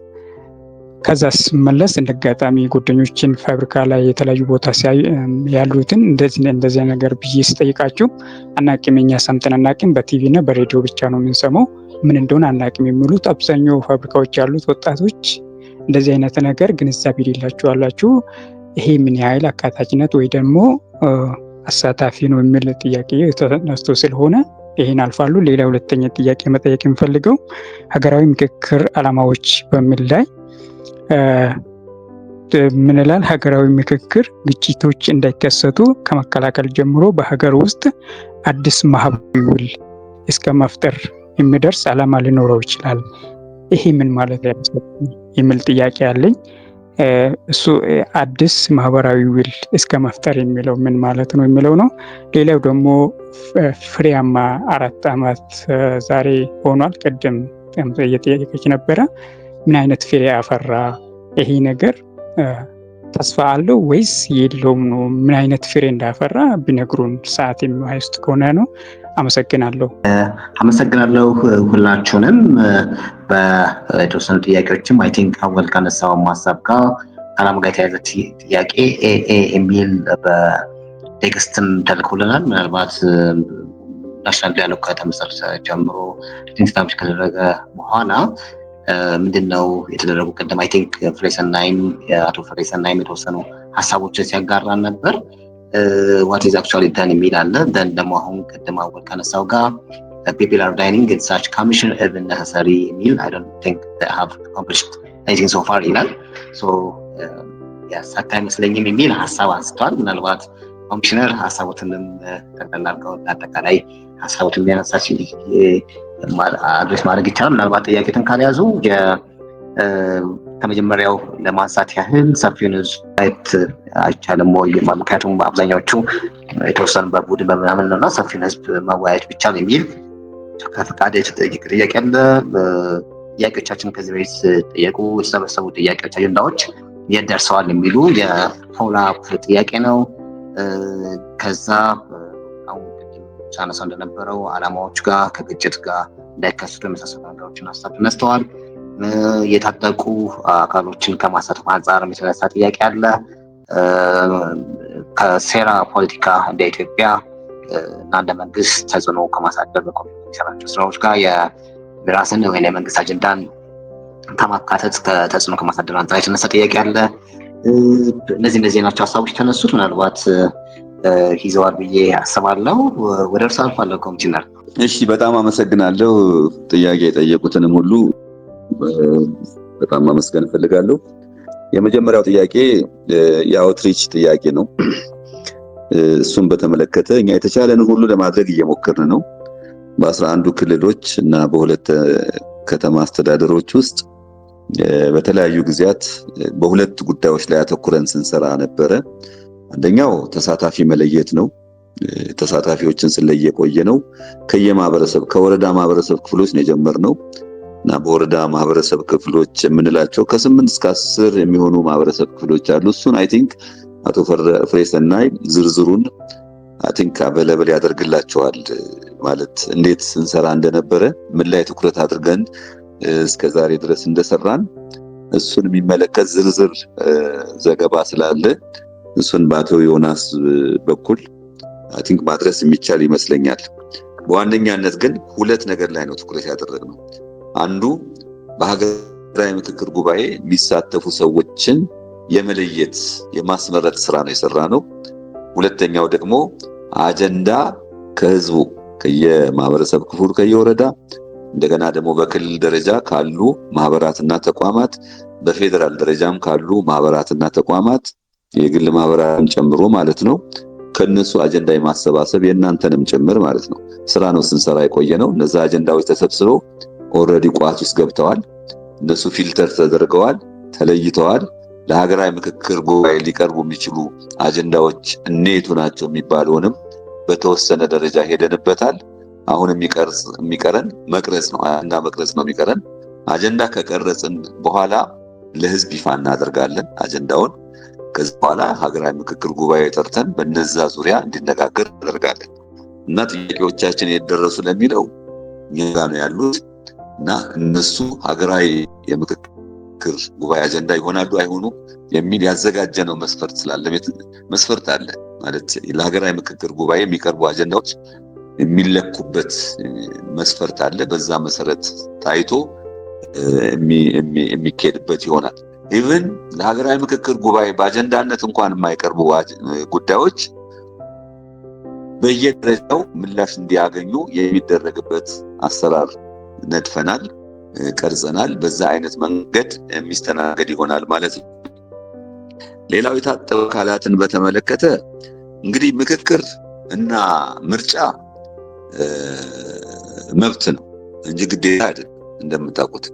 ከዛ ስመለስ እንደጋጣሚ ጓደኞችን ፋብሪካ ላይ የተለያዩ ቦታ ያሉትን እንደዚህ ነገር ብዬ ስጠይቃቸው አናቅም፣ እኛ ሰምተን አናቅም፣ በቲቪ እና በሬዲዮ ብቻ ነው የምንሰማው፣ ምን እንደሆነ አናቅም የሚሉት አብዛኛው ፋብሪካዎች ያሉት ወጣቶች እንደዚህ አይነት ነገር ግንዛቤ የሌላችሁ አላችሁ። ይሄ ምን ያህል አካታችነት ወይ ደግሞ አሳታፊ ነው የሚል ጥያቄ ተነስቶ ስለሆነ ይሄን አልፋሉ። ሌላ ሁለተኛ ጥያቄ መጠየቅ የምፈልገው ሀገራዊ ምክክር ዓላማዎች በሚል ላይ ምን ይላል? ሀገራዊ ምክክር ግጭቶች እንዳይከሰቱ ከመከላከል ጀምሮ በሀገር ውስጥ አዲስ ማህበራዊ ውል እስከ መፍጠር የሚደርስ ዓላማ ሊኖረው ይችላል። ይሄ ምን ማለት የሚል ጥያቄ አለኝ። እሱ አዲስ ማህበራዊ ውል እስከ መፍጠር የሚለው ምን ማለት ነው የሚለው ነው። ሌላው ደግሞ ፍሬያማ 4 ዓመት ዛሬ ሆኗል። ቅድም እየጠየቀች ነበረ ምን አይነት ፍሬ አፈራ? ይሄ ነገር ተስፋ አለው ወይስ የለውም ነው? ምን አይነት ፍሬ እንዳፈራ ቢነግሩን ሰዓት የሚወስድ ከሆነ ነው። አመሰግናለሁ። አመሰግናለሁ ሁላችሁንም። በተወሰኑ ጥያቄዎችም አይ ቲንክ አወል ካነሳው ሀሳብ ጋር ከዓላማ ጋር የተያያዘ ጥያቄ የሚል በቴክስትም ተልኮልናል። ምናልባት ናሽናል ዲያሎግ ከተመሰረተ ጀምሮ ኢንስታብሊሽ ከደረገ በኋላ ምንድነው የተደረጉ ቅድም አይ ቲንክ አቶ ፍሬሰናይም የተወሰኑ ሀሳቦችን ሲያጋራን ነበር። what is actually done የሚል አለ። then ደግሞ አሁን ቅድም አወል ካነሳው ጋር people are dining in such commission even necessary የሚል I don't think they have accomplished anything so far ይላል። so ያሳካ አይመስለኝም የሚል ሀሳብ አንስቷል። ምናልባት ኮሚሽነር ሀሳቦትንም ተቀላልቀው አጠቃላይ ሀሳቦትን ሊያነሳ ሲል አድሬስ ማድረግ ይቻላል። ምናልባት ጥያቄትን ካልያዙ ከመጀመሪያው ለማንሳት ያህል ሰፊውን ህዝብ አይቻልም ወይ? ምክንያቱም አብዛኛዎቹ የተወሰኑ በቡድን በምናምን ነውና ሰፊውን ህዝብ መወያየት ብቻ ነው የሚል ከፈቃድ የተጠየቀ ጥያቄ አለ። ጥያቄዎቻችን ከዚህ በፊት ጠየቁ የተሰበሰቡ ጥያቄዎች አጀንዳዎች የት ደርሰዋል የሚሉ የፎሎአፕ ጥያቄ ነው። ከዛ አሁን ሳነሳው እንደነበረው ዓላማዎች ጋር ከግጭት ጋር እንዳይከሰቱ የመሳሰሉ ነገሮችን ሀሳብ ተነስተዋል። የታጠቁ አካሎችን ከማሳተፍ አንጻር የተነሳ ጥያቄ አለ። ከሴራ ፖለቲካ እንደ ኢትዮጵያ እና እንደ መንግስት ተጽዕኖ ከማሳደር በሚሰራቸው ስራዎች ጋር የራስን ወይም የመንግስት አጀንዳን ከማካተት ከተጽዕኖ ከማሳደር አንጻር የተነሳ ጥያቄ አለ። እነዚህ ናቸው ሀሳቦች የተነሱት። ምናልባት ይዘዋል ብዬ አስባለሁ። ወደ እርሱ አልፋለሁ ኮሚሽነር። እሺ፣ በጣም አመሰግናለሁ። ጥያቄ የጠየቁትንም ሁሉ በጣም ማመስገን እፈልጋለሁ። የመጀመሪያው ጥያቄ የአውትሪች ጥያቄ ነው። እሱን በተመለከተ እኛ የተቻለን ሁሉ ለማድረግ እየሞከርን ነው። በ11 ክልሎች እና በሁለት ከተማ አስተዳደሮች ውስጥ በተለያዩ ጊዜያት በሁለት ጉዳዮች ላይ አተኩረን ስንሰራ ነበረ። አንደኛው ተሳታፊ መለየት ነው። ተሳታፊዎችን ስለየ ቆየ ነው። ከወረዳ ማህበረሰብ ክፍሎች ነው የጀመርነው እና በወረዳ ማህበረሰብ ክፍሎች የምንላቸው ከ8 እስከ 10 የሚሆኑ ማህበረሰብ ክፍሎች አሉ። እሱን አይ ቲንክ አቶ ፍሬሰናይ ዝርዝሩን አይ ቲንክ አቬለብል ያደርግላቸዋል። ማለት እንዴት እንሰራ እንደነበረ ምን ላይ ትኩረት አድርገን እስከዛሬ ድረስ እንደሰራን እሱን የሚመለከት ዝርዝር ዘገባ ስላለ እሱን በአቶ ዮናስ በኩል አይ ቲንክ ማድረስ የሚቻል ይመስለኛል። በዋነኛነት ግን ሁለት ነገር ላይ ነው ትኩረት ያደረግነው። አንዱ በሀገራዊ ምክክር ጉባኤ የሚሳተፉ ሰዎችን የመለየት የማስመረጥ ስራ ነው የሰራነው። ሁለተኛው ደግሞ አጀንዳ ከህዝቡ ከየማህበረሰብ ክፍሉ ከየወረዳ እንደገና ደግሞ በክልል ደረጃ ካሉ ማህበራትና ተቋማት በፌደራል ደረጃም ካሉ ማህበራትና ተቋማት የግል ማህበራትን ጨምሮ ማለት ነው ከነሱ አጀንዳ የማሰባሰብ የእናንተንም ጭምር ማለት ነው ስራ ነው ስንሰራ የቆየነው። እነዛ አጀንዳዎች ተሰብስበው ኦልሬዲ ቋት ውስጥ ገብተዋል። እነሱ ፊልተር ተደርገዋል፣ ተለይተዋል። ለሀገራዊ ምክክር ጉባኤ ሊቀርቡ የሚችሉ አጀንዳዎች እነቱ ናቸው የሚባሉንም በተወሰነ ደረጃ ሄደንበታል። አሁን የሚቀረን መቅረጽ ነው። አጀንዳ መቅረጽ ነው የሚቀረን። አጀንዳ ከቀረጽን በኋላ ለህዝብ ይፋ እናደርጋለን አጀንዳውን። ከዚህ በኋላ ሀገራዊ ምክክር ጉባኤ ጠርተን በነዛ ዙሪያ እንዲነጋገር እናደርጋለን እና ጥያቄዎቻችን የደረሱ ለሚለው እኛ ጋር ነው ያሉት እና እነሱ ሀገራዊ የምክክር ጉባኤ አጀንዳ ይሆናሉ አይሆኑ የሚል ያዘጋጀነው መስፈርት ስላለ መስፈርት አለ ማለት ለሀገራዊ ምክክር ጉባኤ የሚቀርቡ አጀንዳዎች የሚለኩበት መስፈርት አለ። በዛ መሰረት ታይቶ የሚካሄድበት ይሆናል። ኢቭን ለሀገራዊ ምክክር ጉባኤ በአጀንዳነት እንኳን የማይቀርቡ ጉዳዮች በየደረጃው ምላሽ እንዲያገኙ የሚደረግበት አሰራር ነድፈናል፣ ቀርጸናል። በዛ አይነት መንገድ የሚስተናገድ ይሆናል ማለት ነው። ሌላው የታጠቁ አካላትን በተመለከተ እንግዲህ ምክክር እና ምርጫ መብት ነው እንጂ ግዴታ አይደለም። እንደምታውቁት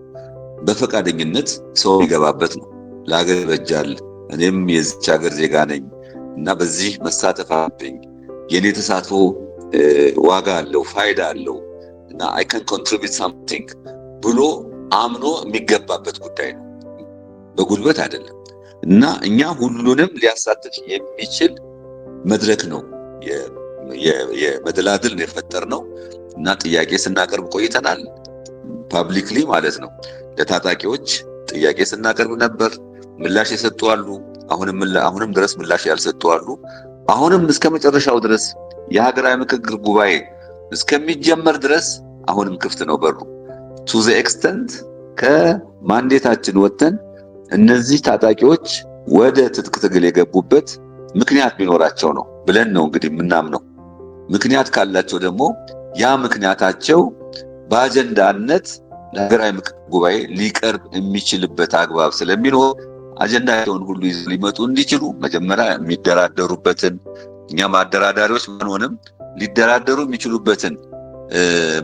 በፈቃደኝነት ሰው የሚገባበት ነው። ለሀገር ይበጃል፣ እኔም የዚች ሀገር ዜጋ ነኝ እና በዚህ መሳተፍ አለብኝ፣ የኔ ተሳትፎ ዋጋ አለው፣ ፋይዳ አለው እና I can contribute something ብሎ አምኖ የሚገባበት ጉዳይ ነው፣ በጉልበት አይደለም። እና እኛ ሁሉንም ሊያሳትፍ የሚችል መድረክ ነው የመደላድል ነው የፈጠርነው እና ጥያቄ ስናቀርብ ቆይተናል። ፓብሊክሊ ማለት ነው። ለታጣቂዎች ጥያቄ ስናቀርብ ነበር። ምላሽ የሰጡ አሉ። አሁንም ድረስ ምላሽ ያልሰጡ አሉ። አሁንም እስከ መጨረሻው ድረስ የሀገራዊ ምክክር ጉባኤ እስከሚጀመር ድረስ አሁንም ክፍት ነው በሩ። ቱ ዘ ኤክስተንት ከማንዴታችን ወጥተን እነዚህ ታጣቂዎች ወደ ትጥቅ ትግል የገቡበት ምክንያት ቢኖራቸው ነው ብለን ነው እንግዲህ የምናምነው። ምክንያት ካላቸው ደግሞ ያ ምክንያታቸው በአጀንዳነት ለሀገራዊ ምክክር ጉባኤ ሊቀርብ የሚችልበት አግባብ ስለሚኖር አጀንዳቸውን ሁሉ ይዘው ሊመጡ እንዲችሉ መጀመሪያ የሚደራደሩበትን እኛም አደራዳሪዎች ባንሆንም ሊደራደሩ የሚችሉበትን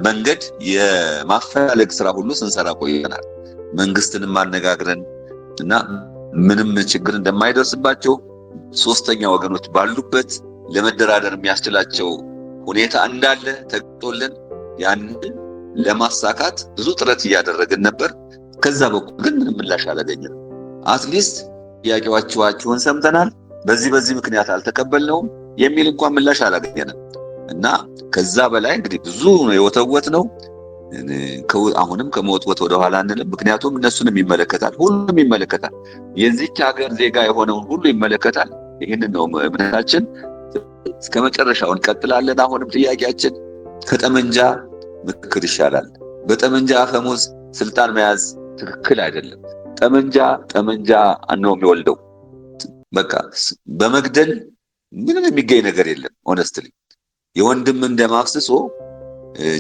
መንገድ የማፈላለግ ስራ ሁሉ ስንሰራ ቆይተናል። መንግስትንም አነጋግረን እና ምንም ችግር እንደማይደርስባቸው ሶስተኛ ወገኖች ባሉበት ለመደራደር የሚያስችላቸው ሁኔታ እንዳለ ተገልጦልን ያንን ለማሳካት ብዙ ጥረት እያደረግን ነበር። ከዛ በኩል ግን ምንም ምላሽ አላገኘንም። አትሊስት ጥያቄዎቻችሁን ሰምተናል፣ በዚህ ምክንያት አልተቀበልነውም የሚል እንኳን ምላሽ አላገኘንም እና ከዛ በላይ እንግዲህ ብዙ ነው የወተወት ነው። አሁንም ከመወትወት ወደ ኋላ አንልም። ምክንያቱም እነሱንም ይመለከታል፣ ሁሉም ይመለከታል። የዚች ሀገር ዜጋ የሆነውን ሁሉ ይመለከታል። ይህንን ነው እምነታችን። እስከ መጨረሻው እንቀጥላለን። አሁንም ጥያቄያችን ከጠመንጃ ምክክር ይሻላል። በጠመንጃ አፈሙዝ ስልጣን መያዝ ትክክል አይደለም። ጠመንጃ ነው የሚወልደው። በቃ በመግደል ምንም የሚገኝ ነገር የለም። ሆነስትሊ የወንድም እንደማፍስሶ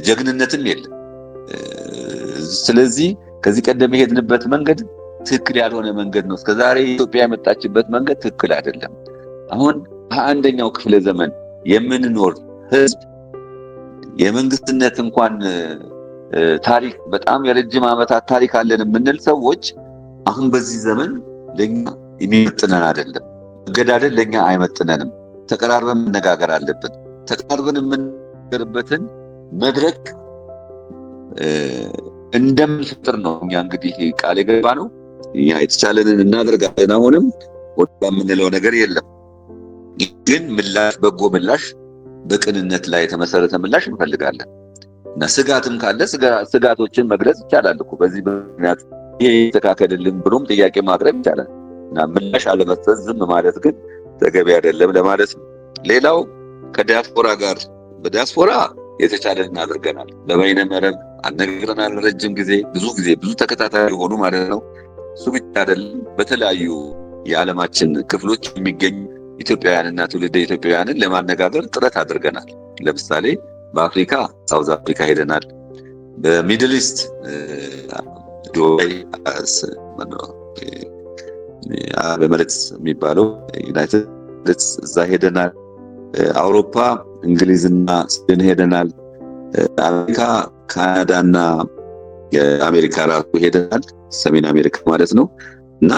ጀግንነትም የለም። ስለዚህ ከዚህ ቀደም የሄድንበት መንገድ ትክክል ያልሆነ መንገድ ነው። እስከዛሬ ኢትዮጵያ የመጣችበት መንገድ ትክክል አይደለም። አሁን በ21ኛው ክፍለ ዘመን የምንኖር ህዝብ የመንግስትነት እንኳን ታሪክ በጣም የረጅም ዓመታት ታሪክ አለን የምንል ሰዎች አሁን በዚህ ዘመን ለኛ የሚመጥነን አይደለም። መገዳደል ለኛ አይመጥነንም። ተቀራርበን መነጋገር አለብን። ተቀራርበን የምንነጋገርበትን መድረክ እንደምንፈጥር ነው እኛ እንግዲህ ቃል የገባ ነው። እኛ የተቻለንን እናደርጋለን። አሁንም ወጣ የምንለው ነገር የለም። ግን ምላሽ፣ በጎ ምላሽ፣ በቅንነት ላይ የተመሰረተ ምላሽ እንፈልጋለን እና ስጋትም ካለ ስጋቶችን መግለጽ ይቻላል እኮ በዚህ ምክንያት ይሄ ይተካከልልን ብሎም ጥያቄ ማቅረብ ይቻላል እና ምላሽ አለመስጠት ዝም ማለት ግን ተገቢ አይደለም ለማለት ነው። ሌላው ከዲያስፖራ ጋር በዲያስፖራ የተቻለን እናደርገናል። በበይነ መረብ አነጋግረናል። ረጅም ጊዜ ብዙ ተከታታይ የሆኑ ማለት ነው። እሱ ብቻ አይደለም፣ በተለያዩ የዓለማችን ክፍሎች የሚገኙ ኢትዮጵያውያንና ትውልደ ኢትዮጵያውያንን ለማነጋገር ጥረት አድርገናል። ለምሳሌ በአፍሪካ ሳውዝ አፍሪካ ሄደናል። በሚድል ኢስት ዱባይ በመሬት የሚባለው ዩናይትድ ስቴትስ እዛ ሄደናል። አውሮፓ እንግሊዝና ስፔን ሄደናል። አሜሪካ ካናዳና የአሜሪካ ራሱ ሄደናል። ሰሜን አሜሪካ ማለት ነው። እና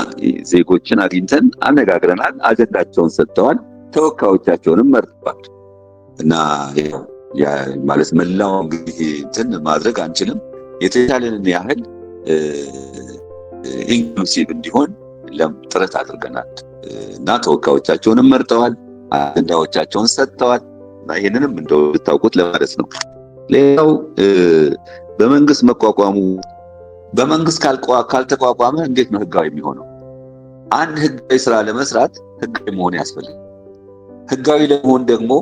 ዜጎችን አግኝተን አነጋግረናል። አጀንዳቸውን ሰጥተዋል። ተወካዮቻቸውንም መርጠዋል። እና ያ ማለት መላው እንግዲህ እንትን ማድረግ አንችልም። የተቻለንን ያህል ኢንክሉሲቭ እንዲሆን ጥረት አድርገናል እና ተወካዮቻቸውንም መርጠዋል። አጀንዳዎቻቸውን ሰጥተዋል። እና ይሄንንም እንደው ልታውቁት ለማለት ነው። ሌላው በመንግስት መቋቋሙ በመንግስት ካልተቋቋመ እንዴት ነው ህጋዊ የሚሆነው? አንድ ህጋዊ ስራ ለመስራት ህጋዊ መሆን ያስፈልጋል። ህጋዊ ለመሆን ደግሞ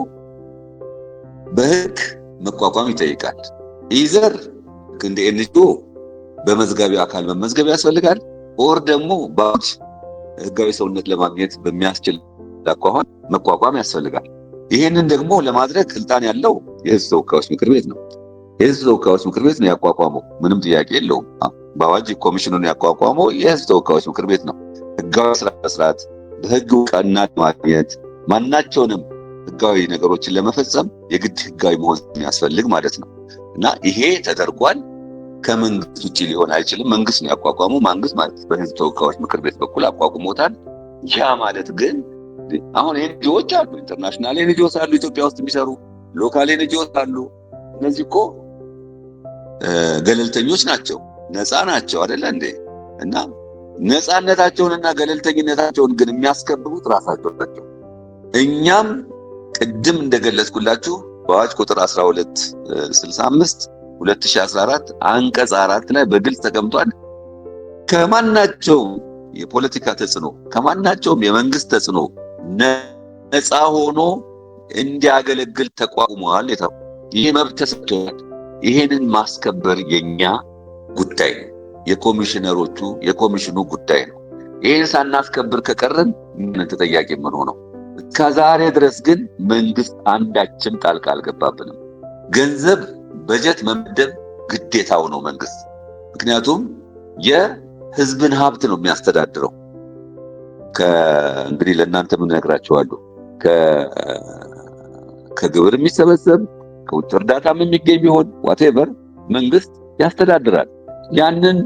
በህግ መቋቋም ይጠይቃል። ኢዘር እንደ ኤንጂኦ በመዝጋቢ አካል መመዝገብ ያስፈልጋል። ኦር ደግሞ ባንክ ህጋዊ ሰውነት ለማግኘት በሚያስችል አኳኋን መቋቋም ያስፈልጋል። ይሄንን ደግሞ ለማድረግ ስልጣን ያለው የህዝብ ተወካዮች ምክር ቤት ነው። የህዝብ ተወካዮች ምክር ቤት ነው ያቋቋመው፣ ምንም ጥያቄ የለውም። በአዋጅ ኮሚሽኑን ያቋቋመው የህዝብ ተወካዮች ምክር ቤት ነው። ህጋዊ ስራ መስራት፣ በህግ እውቅና ማግኘት፣ ማናቸውንም ህጋዊ ነገሮችን ለመፈጸም የግድ ህጋዊ መሆን የሚያስፈልግ ማለት ነው እና ይሄ ተደርጓል። ከመንግስት ውጭ ሊሆን አይችልም። መንግስት ነው ያቋቋመው። መንግስት ማለት በህዝብ ተወካዮች ምክር ቤት በኩል አቋቁሞታል። ያ ማለት ግን አሁን ኤንጂኦዎች አሉ፣ ኢንተርናሽናል ኤንጂኦዎች አሉ፣ ኢትዮጵያ ውስጥ የሚሰሩ ሎካል ኤንጂኦዎች አሉ። እነዚህ እኮ ገለልተኞች ናቸው፣ ነፃ ናቸው አይደለ እንዴ? እና ነፃነታቸውንና ገለልተኝነታቸውን ግን የሚያስከብሩት ራሳቸው ናቸው። እኛም ቅድም እንደገለጽኩላችሁ በአዋጅ ቁጥር 1265 2014 አንቀጽ 4 ላይ በግልጽ ተቀምጧል። ከማናቸውም የፖለቲካ ተጽዕኖ ከማናቸውም የመንግስት ተጽዕኖ ነፃ ሆኖ እንዲያገለግል ተቋቁሟል። ይህ መብት ተሰጥቷል። ይሄንን ማስከበር የኛ ጉዳይ ነው፣ የኮሚሽነሮቹ የኮሚሽኑ ጉዳይ ነው። ይሄን ሳናስከብር ከቀረን ምን ተጠያቂ ምን ሆነው? እስከዛሬ ድረስ ግን መንግስት አንዳችም ጣልቃ አልገባብንም። ገንዘብ በጀት መመደብ ግዴታው ነው መንግስት። ምክንያቱም የህዝብን ሀብት ነው የሚያስተዳድረው። እንግዲህ ለእናንተ ምን ነግራችኋለሁ፣ ከግብር የሚሰበሰብ ከውጭ እርዳታም የሚገኝ ቢሆን ዋቴቨር መንግስት ያስተዳድራል። ያንን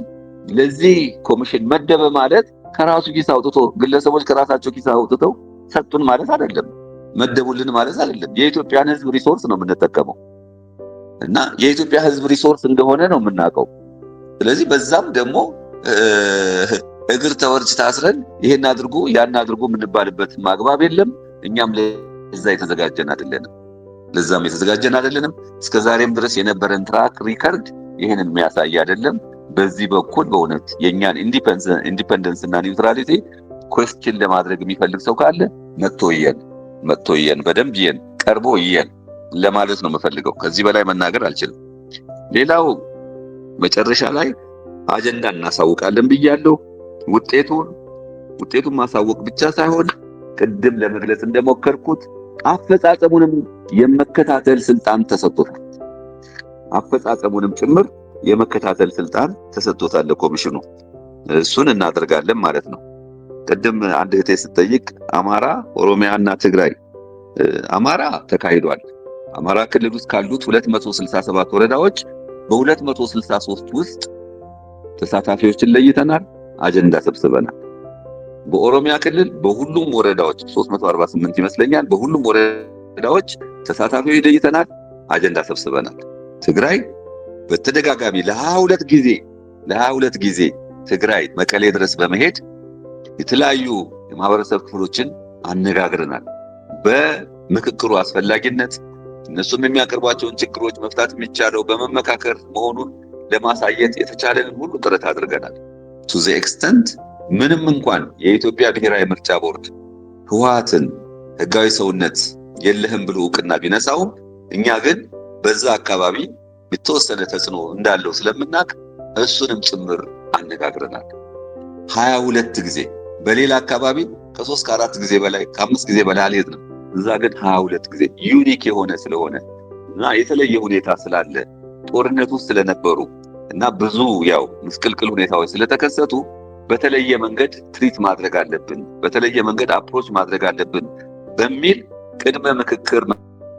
ለዚህ ኮሚሽን መደበ ማለት ከራሱ ኪስ አውጥቶ ግለሰቦች ከራሳቸው ኪስ አውጥተው ሰጡን ማለት አይደለም፣ መደቡልን ማለት አይደለም። የኢትዮጵያን ህዝብ ሪሶርስ ነው የምንጠቀመው እና የኢትዮጵያ ህዝብ ሪሶርስ እንደሆነ ነው የምናውቀው። ስለዚህ በዛም ደግሞ እግር ተወርጅ ታስረን ይሄን አድርጉ ያን አድርጉ የምንባልበት ማግባብ የለም። እኛም ለዛ የተዘጋጀን አይደለንም፣ ለዛም የተዘጋጀን አይደለንም። እስከዛሬም ድረስ የነበረን ትራክ ሪከርድ ይሄንን የሚያሳይ አይደለም። በዚህ በኩል በእውነት የኛን ኢንዲፔንደንስ እና ኒውትራሊቲ ኩዌስችን ለማድረግ የሚፈልግ ሰው ካለ መጥቶ ይየን በደንብ ይየን ቀርቦ ይየን ለማለት ነው የምፈልገው። ከዚህ በላይ መናገር አልችልም። ሌላው መጨረሻ ላይ አጀንዳ እናሳውቃለን ብያለሁ። ውጤቱን ማሳወቅ ብቻ ሳይሆን ቅድም ለመግለጽ እንደሞከርኩት አፈጻጸሙንም የመከታተል ስልጣን ተሰጥቶታል። አፈጻጸሙንም ጭምር የመከታተል ስልጣን ተሰጥቶታል ለኮሚሽኑ። እሱን እናደርጋለን ማለት ነው። ቅድም አንድ እህቴ ስትጠይቅ አማራ፣ ኦሮሚያና ትግራይ አማራ ተካሂዷል። አማራ ክልል ውስጥ ካሉት 267 ወረዳዎች በ263 ውስጥ ተሳታፊዎችን ለይተናል፣ አጀንዳ ሰብስበናል። በኦሮሚያ ክልል በሁሉም ወረዳዎች 348 ይመስለኛል፣ በሁሉም ወረዳዎች ተሳታፊዎች ለይተናል፣ አጀንዳ ሰብስበናል። ትግራይ በተደጋጋሚ ለ22 ጊዜ ትግራይ መቀሌ ድረስ በመሄድ የተለያዩ የማህበረሰብ ክፍሎችን አነጋግረናል። በምክክሩ አስፈላጊነት እነሱም የሚያቀርቧቸውን ችግሮች መፍታት የሚቻለው በመመካከር መሆኑን ለማሳየት የተቻለንን ሁሉ ጥረት አድርገናል። ቱ ዘ ኤክስተንት ምንም እንኳን የኢትዮጵያ ብሔራዊ ምርጫ ቦርድ ህወሓትን ህጋዊ ሰውነት የለህም ብሎ እውቅና ቢነሳውም እኛ ግን በዛ አካባቢ የተወሰነ ተጽዕኖ እንዳለው ስለምናውቅ እሱንም ጭምር አነጋግረናል። 22 ጊዜ በሌላ አካባቢ ከ3 ከ4 ጊዜ በላይ ከ5 ጊዜ በላይ አልሄድንም። እዛ ግን 22 ጊዜ ዩኒክ የሆነ ስለሆነ እና የተለየ ሁኔታ ስላለ ጦርነት ውስጥ ስለነበሩ እና ብዙ ያው ምስቅልቅል ሁኔታዎች ስለተከሰቱ በተለየ መንገድ ትሪት ማድረግ አለብን፣ በተለየ መንገድ አፕሮች ማድረግ አለብን በሚል ቅድመ ምክክር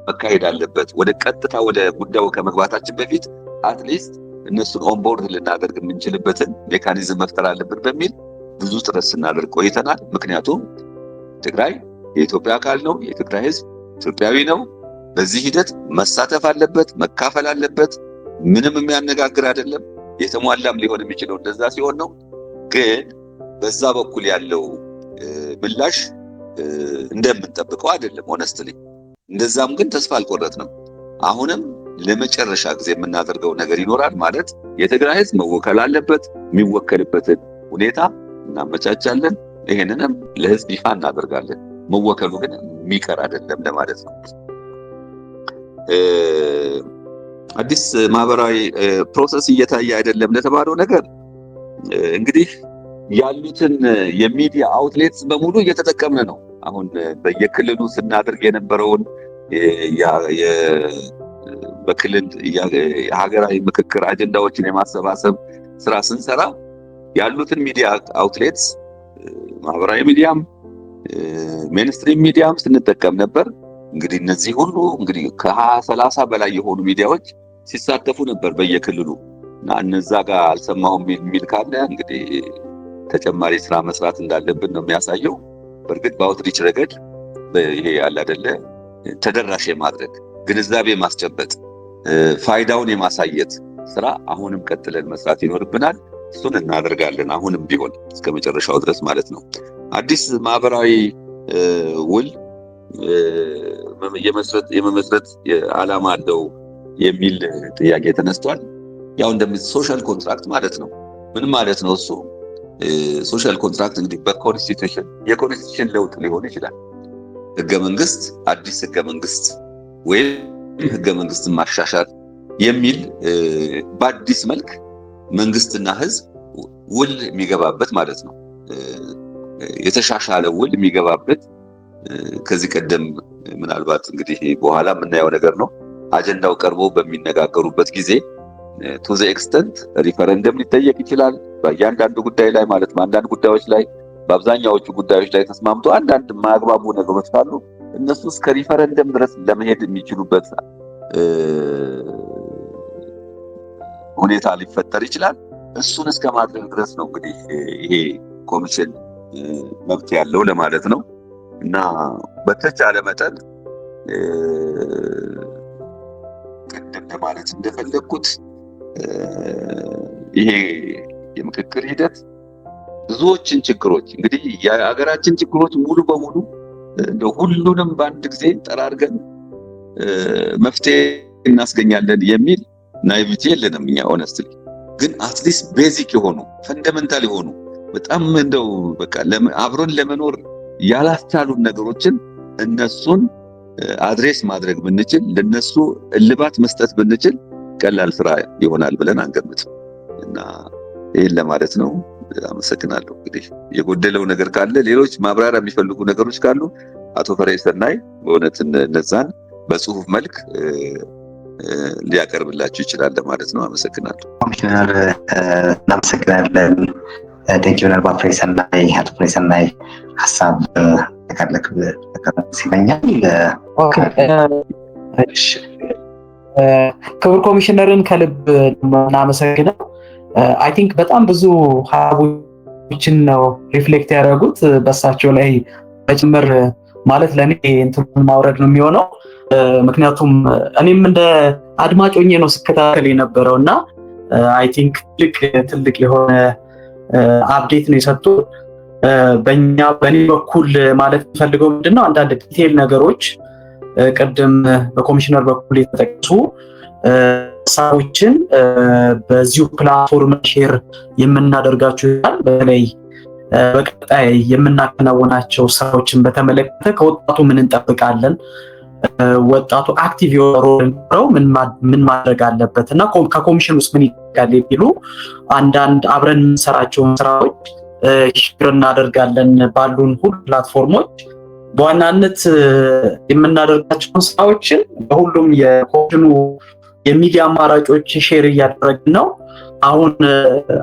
መካሄድ አለበት። ወደ ቀጥታ ወደ ጉዳዩ ከመግባታችን በፊት አትሊስት እነሱን ኦንቦርድ ልናደርግ የምንችልበትን ሜካኒዝም መፍጠር አለብን በሚል ብዙ ጥረት ስናደርግ ቆይተናል። ምክንያቱም ትግራይ የኢትዮጵያ አካል ነው። የትግራይ ህዝብ ኢትዮጵያዊ ነው። በዚህ ሂደት መሳተፍ አለበት፣ መካፈል አለበት። ምንም የሚያነጋግር አይደለም። የተሟላም ሊሆን የሚችለው እንደዛ ሲሆን ነው። ግን በዛ በኩል ያለው ምላሽ እንደምንጠብቀው አይደለም ሆነስትሊ። እንደዛም ግን ተስፋ አልቆረጥንም። አሁንም ለመጨረሻ ጊዜ የምናደርገው ነገር ይኖራል። ማለት የትግራይ ህዝብ መወከል አለበት። የሚወከልበትን ሁኔታ እናመቻቻለን። ይሄንንም ለህዝብ ይፋ እናደርጋለን። መወከሉ ግን የሚቀር አይደለም ለማለት ነው። አዲስ ማህበራዊ ፕሮሰስ እየታየ አይደለም ለተባለው ነገር እንግዲህ ያሉትን የሚዲያ አውትሌትስ በሙሉ እየተጠቀምን ነው። አሁን በየክልሉ ስናደርግ የነበረውን በክልል ሀገራዊ ምክክር አጀንዳዎችን የማሰባሰብ ስራ ስንሰራ ያሉትን ሚዲያ አውትሌትስ ማህበራዊ ሚዲያም ሜንስትሪም ሚዲያም ስንጠቀም ነበር። እንግዲህ እነዚህ ሁሉ እንግዲህ ከ20-30 በላይ የሆኑ ሚዲያዎች ሲሳተፉ ነበር በየክልሉ እና እነዛ ጋር አልሰማሁም የሚል ካለ እንግዲህ ተጨማሪ ስራ መስራት እንዳለብን ነው የሚያሳየው። በእርግጥ በአውትሪች ረገድ ይሄ ያለ አይደለ ተደራሽ የማድረግ ግንዛቤ ማስጨበጥ ፋይዳውን የማሳየት ስራ አሁንም ቀጥለን መስራት ይኖርብናል። እሱን እናደርጋለን አሁንም ቢሆን እስከ መጨረሻው ድረስ ማለት ነው። አዲስ ማህበራዊ ውል የመመስረት ዓላማ አለው የሚል ጥያቄ ተነስቷል። ያው ሶሻል ኮንትራክት ማለት ነው። ምን ማለት ነው እሱ? ሶሻል ኮንትራክት እንግዲህ በኮንስቲቱሽን የኮንስቲቱሽን ለውጥ ሊሆን ይችላል። ህገ መንግስት፣ አዲስ ህገ መንግስት ወይም ህገ መንግስትን ማሻሻል የሚል በአዲስ መልክ መንግስትና ህዝብ ውል የሚገባበት ማለት ነው። የተሻሻለ ውል የሚገባበት ከዚህ ቀደም ምናልባት እንግዲህ በኋላ የምናየው ነገር ነው። አጀንዳው ቀርቦ በሚነጋገሩበት ጊዜ ቱ ዘ ኤክስተንት ሪፈረንደም ሊጠየቅ ይችላል በእያንዳንዱ ጉዳይ ላይ ማለት ነው። አንዳንድ ጉዳዮች ላይ በአብዛኛዎቹ ጉዳዮች ላይ ተስማምቶ አንዳንድ ማግባቡ ነገሮች ካሉ እነሱ እስከ ሪፈረንደም ድረስ ለመሄድ የሚችሉበት ሁኔታ ሊፈጠር ይችላል። እሱን እስከ ማድረግ ድረስ ነው እንግዲህ ይሄ ኮሚሽን መብት ያለው ለማለት ነው። እና በተቻለ መጠን ቅድም ለማለት እንደፈለግኩት ይሄ የምክክር ሂደት ብዙዎችን ችግሮች እንግዲህ የሀገራችን ችግሮች ሙሉ በሙሉ እንደው ሁሉንም በአንድ ጊዜ ጠራርገን መፍትሄ እናስገኛለን የሚል ናይቪቲ የለንም እኛ ሆነስትሊ። ግን አትሊስት ቤዚክ የሆኑ ፈንዳሜንታል የሆኑ በጣም እንደው በቃ አብሮን ለመኖር ያላስቻሉን ነገሮችን እነሱን አድሬስ ማድረግ ብንችል ለነሱ እልባት መስጠት ብንችል ቀላል ስራ ይሆናል ብለን አንገምትም። እና ይሄን ለማለት ነው። አመሰግናለሁ። እንግዲህ የጎደለው ነገር ካለ ሌሎች ማብራሪያ የሚፈልጉ ነገሮች ካሉ አቶ ፈሬሰናይ በእውነት እነዛን በጽሁፍ መልክ ሊያቀርብላችሁ ይችላል ማለት ነው። አመሰግናለሁ። ኮሚሽነር እናመሰግናለን። ቴንኪው ነበር ፈሬሰናይ። አቶ ፈሬሰናይ ሀሳብ ተካለክ ሲለኛል። ክቡር ኮሚሽነርን ከልብ እናመሰግናለን። አይ ቲንክ በጣም ብዙ ሀሳቦችን ነው ሪፍሌክት ያደረጉት በእሳቸው ላይ በጭምር ማለት ለኔ እንትን ማውረድ ነው የሚሆነው። ምክንያቱም እኔም እንደ አድማጭ ሆኜ ነው ስከታተል የነበረው እና አይ ቲንክ ትልቅ የሆነ አፕዴት ነው የሰጡት። በእኔ በኩል ማለት የምፈልገው ምንድነው አንዳንድ ዲቴይል ነገሮች ቅድም በኮሚሽነር በኩል የተጠቀሱ ሀሳቦችን በዚሁ ፕላትፎርም ሼር የምናደርጋቸው ይሆናል። በተለይ በቀጣይ የምናከናውናቸው ስራዎችን በተመለከተ ከወጣቱ ምን እንጠብቃለን፣ ወጣቱ አክቲቭ የሆነ ሮል እንዲኖረው ምን ማድረግ አለበት እና ከኮሚሽን ውስጥ ምን ይጠበቃል የሚሉ አንዳንድ አብረን የምንሰራቸውን ስራዎች ሼር እናደርጋለን ባሉን ሁሉ ፕላትፎርሞች። በዋናነት የምናደርጋቸውን ስራዎችን በሁሉም የኮሚሽኑ የሚዲያ አማራጮች ሼር እያደረግን ነው። አሁን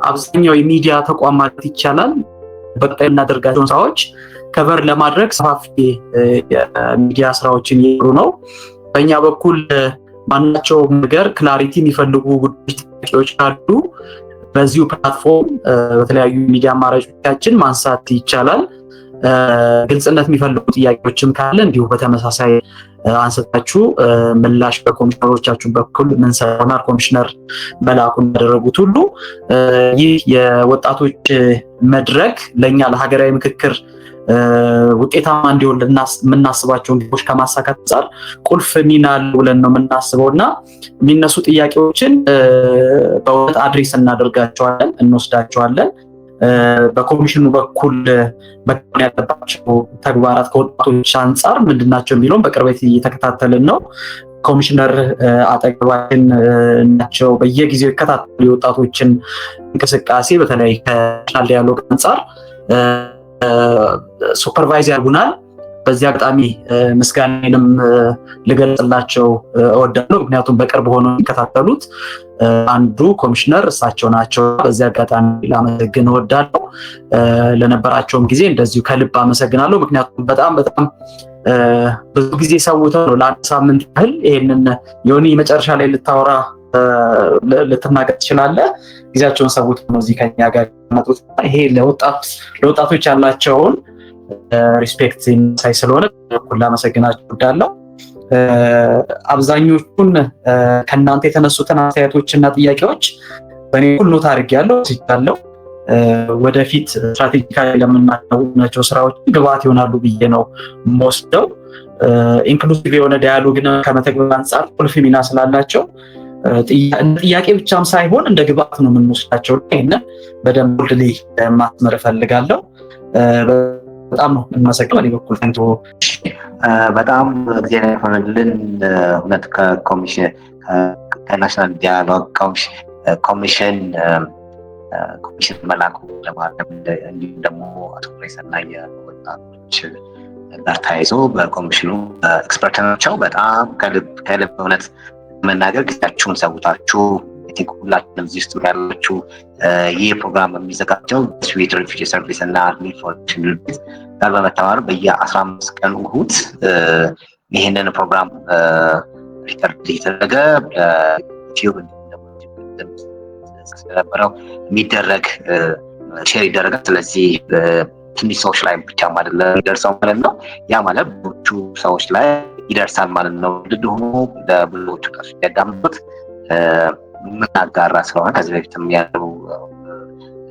አብዛኛው የሚዲያ ተቋማት ይቻላል በቀጣይ የምናደርጋቸውን ስራዎች ከቨር ለማድረግ ሰፋፊ የሚዲያ ስራዎችን እየሰሩ ነው። በእኛ በኩል ማናቸውም ነገር ክላሪቲ የሚፈልጉ ጉዳዮች ካሉ በዚሁ ፕላትፎርም በተለያዩ ሚዲያ አማራጮቻችን ማንሳት ይቻላል። ግልጽነት የሚፈልጉ ጥያቄዎችም ካለ እንዲሁ በተመሳሳይ አንስታችሁ ምላሽ በኮሚሽነሮቻችሁ በኩል ምን ሰራናል ኮሚሽነር መላኩ እንዳደረጉት ሁሉ ይህ የወጣቶች መድረክ ለኛ ለሀገራዊ ምክክር ውጤታማ እንዲሆን የምናስባቸውን ግቦች ከማሳካት አንጻር ቁልፍ ሚና አለው ብለን ነው የምናስበውና የሚነሱ ጥያቄዎችን በእውነት አድሬስ እናደርጋቸዋለን፣ እንወስዳቸዋለን። በኮሚሽኑ በኩል መከናወን ያለባቸው ተግባራት ከወጣቶች አንጻር ምንድናቸው የሚለውን በቅርበት እየተከታተልን ነው። ኮሚሽነር አጠገባችን ናቸው። በየጊዜው ይከታተሉ የወጣቶችን እንቅስቃሴ በተለይ ከናሽናል ዲያሎግ አንጻር ሱፐርቫይዝ ያደርጉናል። በዚህ አጋጣሚ ምስጋናዬንም ልገልጽላቸው እወዳለሁ። ምክንያቱም በቅርብ ሆነው የሚከታተሉት አንዱ ኮሚሽነር እሳቸው ናቸው። በዚህ አጋጣሚ ላመሰግን እወዳለሁ። ለነበራቸውም ጊዜ እንደዚሁ ከልብ አመሰግናለሁ። ምክንያቱም በጣም ብዙ ጊዜ ሰውተው ነው ለአንድ ሳምንት ያህል ይሄንን የሆነ መጨረሻ ላይ ልታወራ ልትናገር ትችላለህ። ጊዜያቸውን ሰውተው ነው እዚህ ከኛ ጋር መጡት። ይሄ ለወጣቶች ያላቸውን ሪስፔክት ሳይ ስለሆነ ሁሉ አመሰግናችሁ እወዳለሁ። አብዛኞቹን ከናንተ የተነሱትን አስተያየቶችና ጥያቄዎች በእኔ ሁሉ ታሪክ ያለው ሲታለው ወደፊት ስትራቴጂካሊ ለምናደርጋቸው ስራዎች ግብዓት ይሆናሉ ብዬ ነው የምወስደው። ኢንክሉሲቭ የሆነ ዳያሎግን ከመተግበር አንጻር ቁልፍ ሚና ስላላቸው ጥያቄ ብቻም ሳይሆን እንደ ግብአት ነው የምንወስዳቸው። ይሄንን በደንብ ልይ ማስመር እፈልጋለሁ። በጣም ነው የማመሰግነው። በኩል ተንቶ በጣም እግዚአብሔር ይመስገን። እውነት ከናሽናል ዲያሎግ ኮሚሽን መላኩ ለማለም እንዲሁም ደግሞ አቶ ሬሰና የወጣቶች ጋር ተያይዞ በኮሚሽኑ ኤክስፐርት ናቸው። በጣም ከልብ እውነት መናገር ጊዜያችሁን ሰውታችሁ ሁላችንም እዚህ ውስጥ ያላችሁ ይህ ፕሮግራም የሚዘጋጀው ስዊት ሪፊጂ ሰርቪስ እና ሊድ ፎር ቺልድረን ጋር በመተባበር በየ15 ቀኑ እሁድ ይህንን ፕሮግራም ሪከርድ እየተደረገ በዩቲዩብ ስለነበረው የሚደረግ ሼር ይደረጋል። ስለዚህ ትንሽ ሰዎች ላይ ብቻ ማለት ይደርሳል ማለት ነው። ያ ማለት ብዙዎቹ ሰዎች ላይ ይደርሳል ማለት ነው። ልድ ሆኖ ለብዙዎቹ ቀርሽ ያዳምጡት ምናጋራ ስለሆነ ከዚህ በፊትም ያለው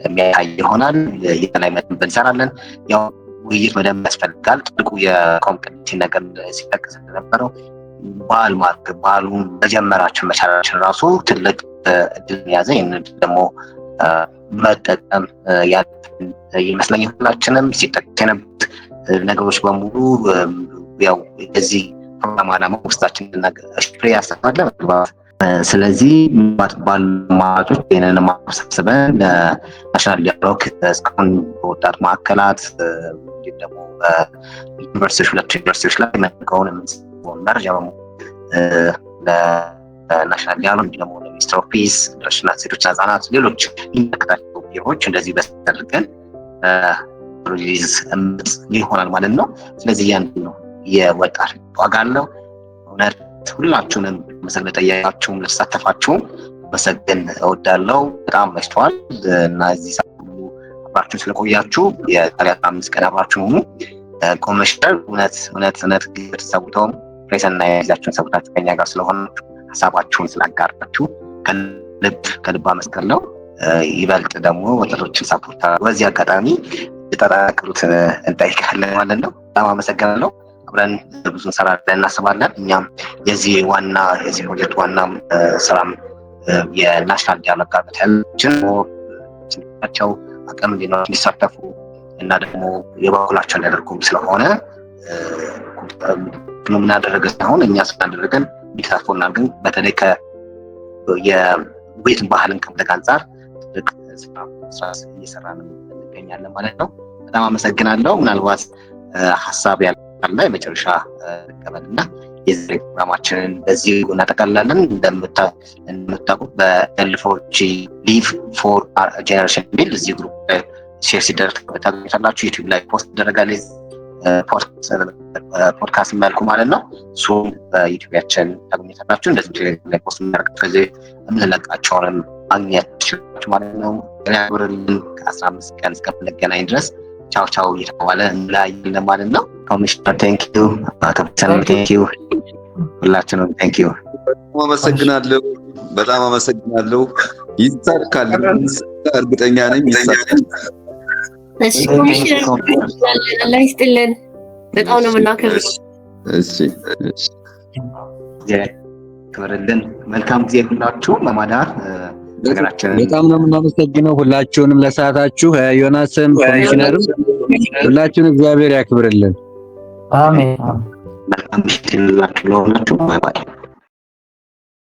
የሚያይ ይሆናል። የተለያየ መድብ እንሰራለን። ያው ውይይት መደብ ያስፈልጋል። ትልቁ የኮምፒቲቲቭ ነገር ሲጠቅስ እንደነበረው በዓሉን መጀመራችን መቻላችን ራሱ ትልቅ እድል ያዘ። ይህንን ደግሞ መጠቀም ያለብን ይመስለኛል። ሁላችንም ሲጠቀስ የነበሩት ነገሮች በሙሉ ያው እዚህ ፕሮግራም ዓላማ ውስጣችን ፍሬ ያሰናለ መግባት። ስለዚህ ባለማቶች ይህንን ማሰብሰበን ለናሽናል ዲያሎግ እስካሁን በወጣት ማዕከላት ደግሞ ዩኒቨርሲቲዎች ሁለቱ ዩኒቨርሲቲዎች ላይ መቀውን የምንሰበውን መረጃ በሙሉ ለናሽናል ዲያሎግ ደግሞ ለሚኒስትር ኦፍ ፒስ ሴቶችና ህጻናት ሌሎች የሚመለከታቸው ቢሮዎች እንደዚህ በስተርገን ሪሊዝ ይሆናል ማለት ነው። ስለዚህ ያን ነው የወጣት ዋጋ አለው። እውነት ሁላችሁንም መሰለ ጠያቃችሁም ለተሳተፋችሁም መሰገን እወዳለሁ። በጣም መሽቷል እና እዚህ ሁሉ አብራችሁን ስለቆያችሁ የጣሊያ 5 ቀን አብራችሁን ሁኑ። ኮሚሽነር እውነት ግብር ሰውተውም ፕሬሰና ያዛችሁን ሰውታችሁ ከኛ ጋር ስለሆናችሁ ሀሳባችሁን ስላጋራችሁ ከልብ አመስግናለሁ። ይበልጥ ደግሞ ወጣቶችን ሳፖርት በዚህ አጋጣሚ ተጠራቅሩት እንጠይቃለን ማለት ነው። በጣም አመሰግናለሁ። አብረን ብዙ እንሰራለን እናስባለን። እኛም የዚህ ፕሮጀክት ዋና ስራም የናሽናል ዲያሎግ ጋር በተያያዘ አቅም እንዲሳተፉ እና ደግሞ የበኩላቸው እንዲያደርጉም ስለሆነ ምናደረገ ሳይሆን እኛ ስናደረገን ቢተሳትፎና ግን በተለይ የቤት ባህልን ከመጠቅ አንጻር ትልቅ ስራ እየሰራን እንገኛለን ማለት ነው። በጣም አመሰግናለሁ። ምናልባት ሀሳብ ያለ የመጨረሻ ቀበልና የዛሬ ፕሮግራማችንን በዚህ እናጠቃልላለን። እንደምታውቁት በልፎች ሊቭ ፎር ጄኔሬሽን የሚል እዚህ ግሩፕ ሼር ሲደረግ ታገኙታላችሁ። ዩቲዩብ ላይ ፖስት ይደረጋል። ፖድካስት መልኩ ማለት ነው። እሱም በዩቲዩባችን ታገኙታላችሁ። እንደዚህ ቴሌግራም ላይ ፖስት እናደርግ ከዚህ የምንለቃቸውንም ማግኘት ትችላላችሁ ማለት ነው። ያብርልን ከ15 ቀን እስከምንገናኝ ድረስ ቻው እየተባለ እንለያያለን ማለት ነው። ኮሚሽነር ቴንክ ዩ፣ አቶ ቴንክ ዩ፣ ሁላችንም ቴንክ ዩ። በጣም አመሰግናለሁ። ይሳካል፣ እርግጠኛ ነኝ ይሳካል። እሺ ኮሚሽነር አላህ ይስጥልን። በጣም ነው የምናከብረው። እሺ ክብርልን። መልካም ጊዜ ሁላችሁ ለማዳር ነገራችንን በጣም ነው የምናመሰግነው ሁላችሁንም ለሰዓታችሁ። ዮናስም ኮሚሽነርም ሁላችሁንም እግዚአብሔር ያክብርልን። አሜን። መልካም ምሽት ይሁንላችሁ ለሁላችሁ። ባይ ባይ።